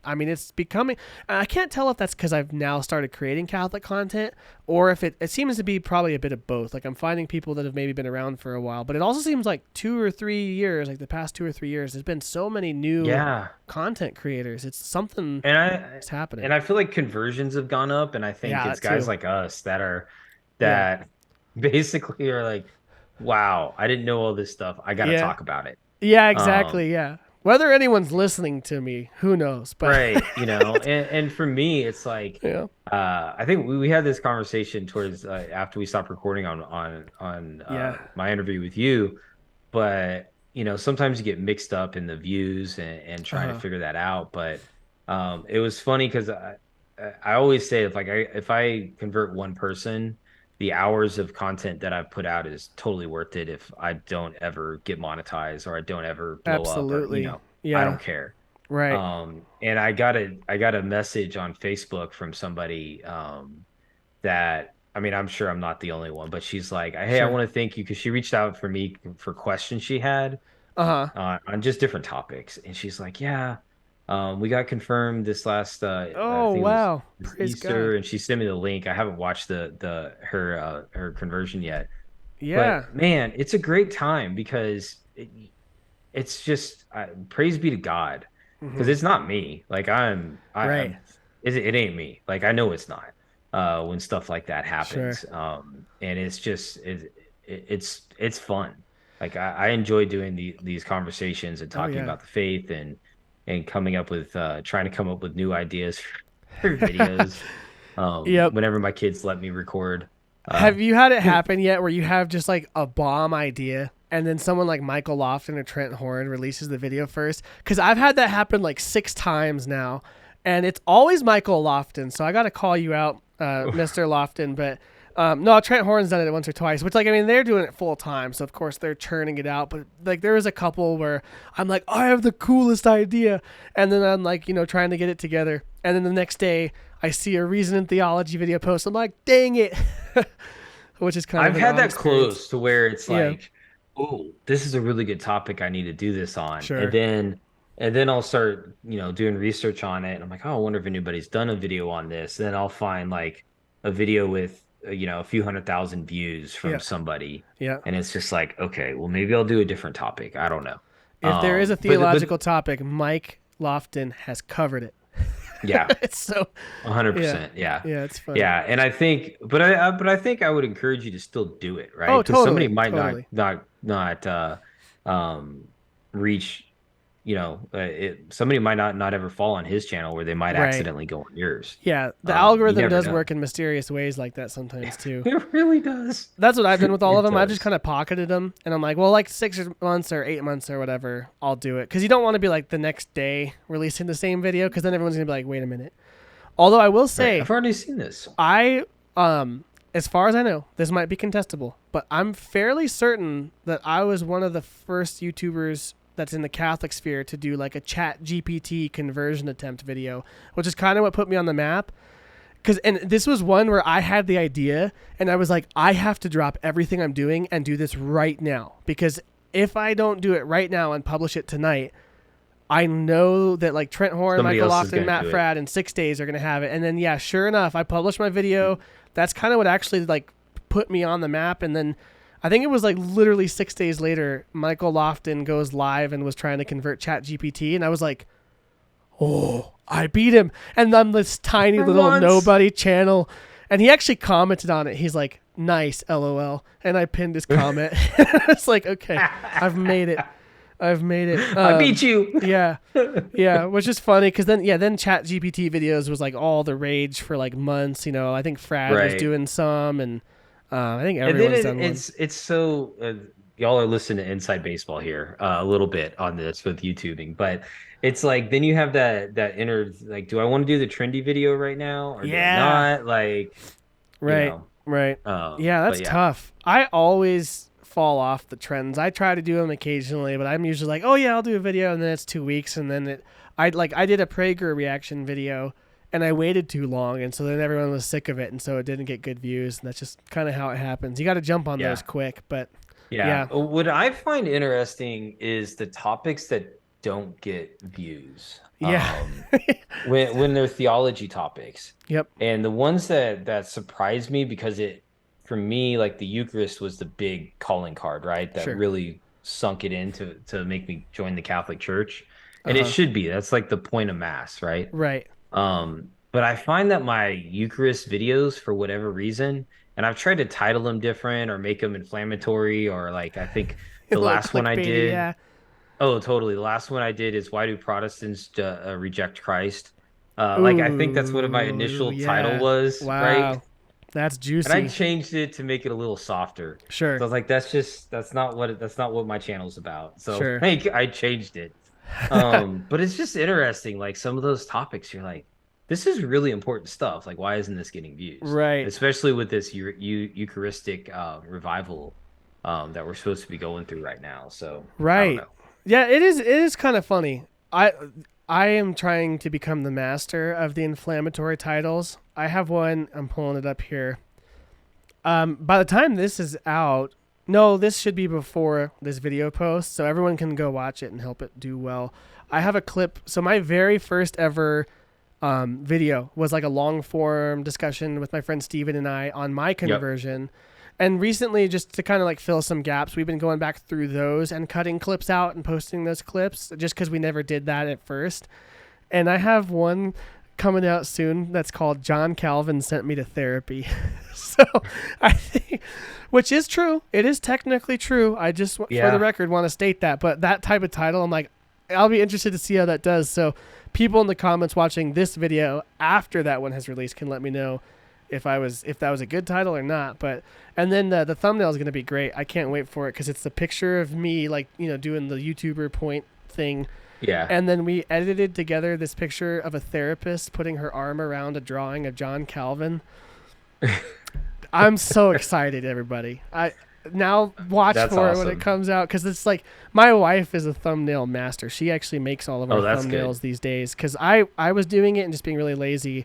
I mean, it's becoming. I can't tell if that's because I've now started creating Catholic content, or if it seems to be probably a bit of both. Like I'm finding people that have maybe been around for a while, but it also seems like 2 or 3 years, like the past 2 or 3 years, there's been so many new Yeah. content creators. It's something And I that's happening. and I feel like conversions have gone up, and I think Yeah, it's that guys too. like us Yeah, that basically are like, wow, I didn't know all this stuff. I got to yeah. talk about it. Yeah, Um, exactly. Yeah. Whether anyone's listening to me, who knows? But right, and for me, it's like, yeah, I think we had this conversation towards after we stopped recording on yeah, my interview with you, but sometimes you get mixed up in the views and trying to uh, figure that out. But it was funny because I always say if I convert one person, the hours of content that I've put out is totally worth it if I don't ever get monetized or I don't ever blow up or absolutely. I Yeah, don't care. right. And I got a message on Facebook from somebody that I mean, I'm sure I'm not the only one, but she's like, "Hey, I Sure. want to thank you," because she reached out for me for questions she had Uh huh. on just different topics, and she's like, "Yeah, we got confirmed this last I Oh think it was wow! this Praise God. Easter," and she sent me the link. I haven't watched the her conversion yet, Yeah. but man, it's a great time because it's just praise be to God, because Hmm. it's not me. Like Right. it ain't me. Like I know it's not. When stuff like that Sure. happens, and it's just it's fun. Like I enjoy doing these conversations and Oh talking yeah. about the faith and coming up with trying to come up with new ideas for videos. Yep. Whenever my kids let me record. Uh, Have you had it happen yet where you have just like a bomb idea and then someone like Michael Lofton or Trent Horn releases the video first? Because I've had that happen like 6 times now, and it's always Michael Lofton. So I got to call you out, Mr. Lofton. But no, Trent Horn's done it once or twice, which like I mean they're doing it full time, so of course they're churning it out. But like there was a couple where I'm like, I have the coolest idea, and then I'm like trying to get it together, and then the next day I see a Reason in Theology video post. I'm like, dang it. Which is kind of I've an had odd that experience. close to where it's Yeah, like, oh, this is a really good topic I need to do this on. sure. And then I'll start, doing research on it. And I'm like, oh, I wonder if anybody's done a video on this. Then I'll find like a video with, a few 100,000 views from Yeah, somebody. yeah. And it's just like, okay, well, maybe I'll do a different topic. I don't know. If there is a But theological topic, Mike Lofton has covered it. yeah, It's so, yeah, 100%. Yeah. yeah, it's funny. Yeah, and I think, but I think I would encourage you to still do it, right? Oh, Because somebody totally, might totally. not um, reach, somebody might not ever fall on his channel where they might Right. accidentally go on yours. Yeah, the You algorithm never does know. work in mysterious ways like that sometimes too. It really does. That's what I've done with all of It them. I've just does. kind of pocketed them, and I'm like, well, like 6 months or 8 months or whatever, I'll do it because you don't want to be like the next day releasing the same video because then everyone's gonna be like, wait a minute. Although I will Right. say, I've already seen this. I as far as I know, this might be contestable, but I'm fairly certain that I was one of the first YouTubers that's in the Catholic sphere to do like a Chat GPT conversion attempt video, which is kind of what put me on the map. And this was one where I had the idea and I was like, I have to drop everything I'm doing and do this right now because if I don't do it right now and publish it tonight, I know that like Trent Horn, Somebody Michael else is Lofton, gonna Matt do it. Fradd in 6 days are gonna have it. And then yeah, sure enough, I published my video. That's kind of what actually like put me on the map. And then I think it was like literally 6 days later, Michael Lofton goes live and was trying to convert Chat GPT, and I was like, oh, I beat him. And I'm this tiny For little once. nobody channel. And he actually commented on it. He's like, nice, LOL. And I pinned his comment. It's like, okay, I've made it. I've made it. I beat you. Yeah, yeah, which is funny because then Chat GPT videos was like all the rage for like months. I think Frad was Right. doing some, and I think And then everyone's done one. it's so y'all are listening to Inside Baseball here a little bit on this with YouTubing, but it's like then you have that inner like, do I want to do the trendy video right now or do I Yeah, not? Like, you right, know, right. Yeah, but that's yeah, tough. I always fall off the trends. I try to do them occasionally, but I'm usually like, oh yeah, I'll do a video, and then it's 2 weeks, and then I did a Prager reaction video. And I waited too long, and so then everyone was sick of it, and so it didn't get good views. And that's just kind of how it happens. You got to jump on those yeah, quick, but yeah. yeah, What I find interesting is the topics that don't get views. yeah, When they're theology topics. yep, And the ones that surprised me because it for me, like the Eucharist was the big calling card, right? That sure, really sunk it in to make me join the Catholic Church. uh And it huh, should be. That's like the point of Mass, right? right. But I find that my Eucharist videos, for whatever reason, and I've tried to title them different or make them inflammatory, or like I think A the little last one I clickbaity, did, yeah. oh, totally. The last one I did is why do Protestants reject Christ? Like I think that's what my Ooh, initial title yeah. was, right? Wow, that's And I juicy. changed it to make it a little softer. So I Sure, was like, that's not what my channel's about. So sure, like I changed it. But it's just interesting. Like some of those topics, you're like, this is really important stuff. Like, why isn't this getting views? right, Especially with this Eucharistic revival that we're supposed to be going through right now. So I don't right. know. Yeah, it is. It is kind of funny. I am trying to become the master of the inflammatory titles. I have one. I'm pulling it up here. By the time this is out, no, this should be before this video post, so everyone can go watch it and help it do well. I have a clip. So my very first ever video was like a long form discussion with my friend Steven and I on my Yep. conversion. And recently, just to kind of like fill some gaps, we've been going back through those and cutting clips out and posting those clips just because we never did that at first. And I have one coming out soon that's called John Calvin Sent Me to Therapy. So I think, which is true. It is technically true. I just, for the record, want to state that. But that type of title, I'm like, I'll be interested to see how that does. So people in the comments watching this video after that one has released can let me know if that was a good title or not. But and then the thumbnail is going to be great. I can't wait for it because it's the picture of me like, you know, doing the YouTuber point thing. Yeah. And then we edited together this picture of a therapist putting her arm around a drawing of John Calvin. I'm so excited, everybody. I now watch That's for awesome. it when it comes out because it's like my wife is a thumbnail master. She actually makes all of our thumbnails these days because I was doing it and just being really lazy.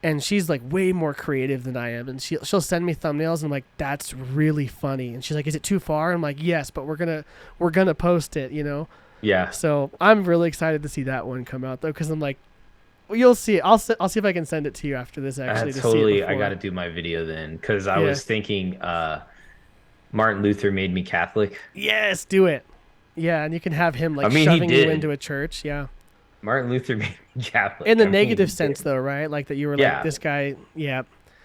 And she's like way more creative than I am. And she'll send me thumbnails and I'm like, that's really funny. And she's like, is it too far? I'm like, yes, but we're gonna post it, you know? Yeah. So I'm really excited to see that one come out though, because I'm like, well, you'll see it. I'll see if I can send it to you after this actually. Totally, I got to do my video then because I was thinking Martin Luther made me Catholic. Yes, do it. Yeah, and you can have him like shoving you into a church. Yeah. Martin Luther made me Catholic. In the negative sense, though, right? Like that you were like, this guy,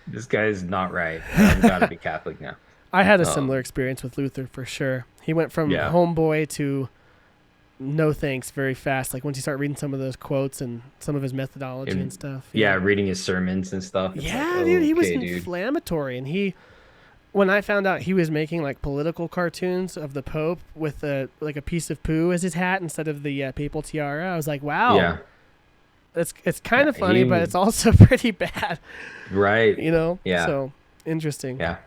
this guy's not right. I've got to be Catholic now. I had a similar experience with Luther for sure. He went from homeboy to no thanks very fast. Like once you start reading some of those quotes and some of his methodology and stuff. Yeah, reading his sermons and stuff. Dude, he was inflammatory. And when I found out he was making like political cartoons of the Pope with like a piece of poo as his hat instead of the papal tiara, I was like, wow. Yeah. It's kind of funny, but it's also pretty bad. Right. You know? Yeah. So interesting. Yeah.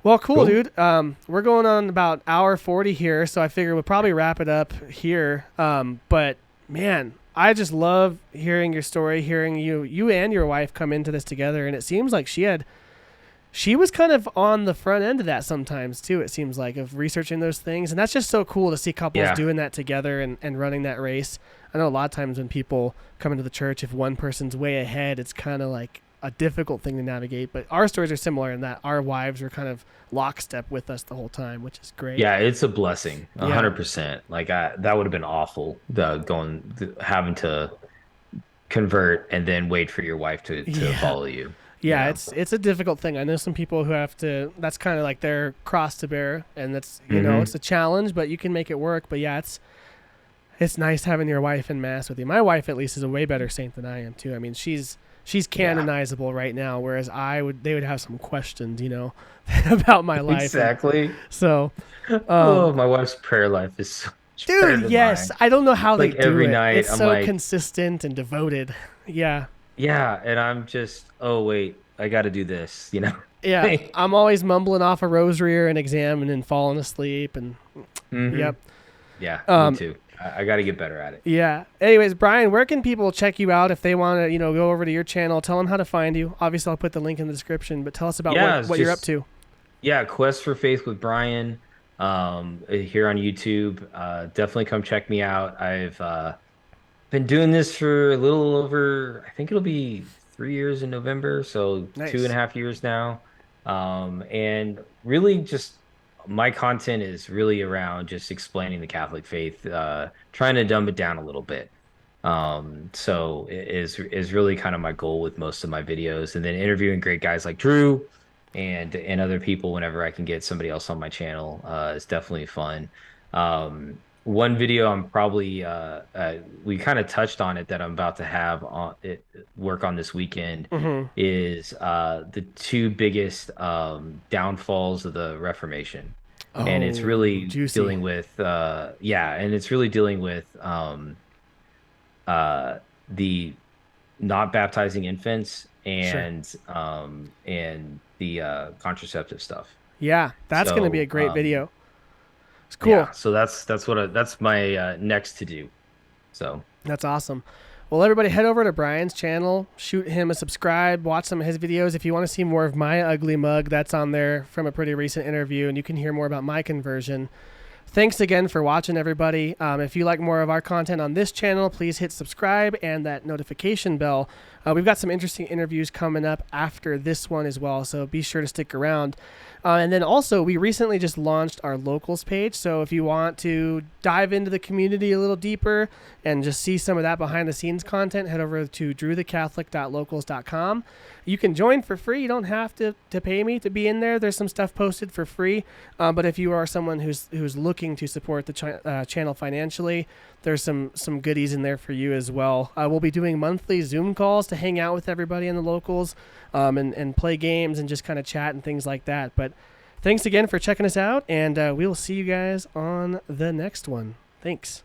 Well, cool, dude. We're going on about hour 40 here, so I figure we'll probably wrap it up here. But man, I just love hearing your story, hearing you and your wife come into this together, and it seems like she was kind of on the front end of that sometimes too, it seems like, of researching those things. And that's just so cool to see couples doing that together and running that race. I know a lot of times when people come into the church, if one person's way ahead, it's kind of like a difficult thing to navigate. But our stories are similar in that our wives were kind of lockstep with us the whole time, which is great. Yeah, it's a blessing, 100%. Like that would have been awful, having to convert and then wait for your wife to follow you. Yeah, it's a difficult thing. I know some people who have to, that's kind of like their cross to bear, and that's, you know, it's a challenge, but you can make it work. But yeah, it's nice having your wife in mass with you. My wife, at least, is a way better saint than I am too. I mean, she's canonizable right now, whereas they would have some questions, you know, about my life. Exactly. So, my wife's prayer life is so much better than mine. I don't know how they like do every it. night, It's so consistent and devoted. Yeah. Yeah, and I'm just, oh wait, I got to do this, you know. Yeah, I'm always mumbling off a rosary or an exam and then falling asleep and yep. Yeah, me too. I got to get better at it. Yeah. Anyways, Bryan, where can people check you out if they want to, you know, go over to your channel? Tell them how to find you. Obviously, I'll put the link in the description, but tell us about what you're up to. Yeah, Quest for Faith with Bryan here on YouTube. Definitely come check me out. I've been doing this for a little over, I think it'll be 3 years in November, so nice. 2.5 years now. And really just my content is really around just explaining the Catholic faith, trying to dumb it down a little bit. So it is really kind of my goal with most of my videos, and then interviewing great guys like Drew and other people whenever I can get somebody else on my channel is definitely fun. One video I'm probably we kind of touched on it that I'm about to have work on this weekend is the two biggest downfalls of the Reformation. And it's really dealing with the not baptizing infants and the contraceptive stuff. Yeah, that's going to be a great video. It's cool. Yeah, so that's my next to do. So that's awesome. Well, everybody head over to Bryan's channel, shoot him a subscribe, watch some of his videos. If you want to see more of my ugly mug, that's on there from a pretty recent interview, and you can hear more about my conversion. Thanks again for watching, everybody. If you like more of our content on this channel, please hit subscribe and that notification bell We've got some interesting interviews coming up after this one as well, so be sure to stick around. And then also, we recently just launched our locals page. So if you want to dive into the community a little deeper and just see some of that behind the scenes content, head over to drewthecatholic.locals.com. You can join for free. You don't have to pay me to be in there. There's some stuff posted for free. But if you are someone who's looking to support the channel financially, there's some goodies in there for you as well. We'll be doing monthly Zoom calls to hang out with everybody in the locals, and play games and just kind of chat and things like that. But thanks again for checking us out, and we will see you guys on the next one. Thanks.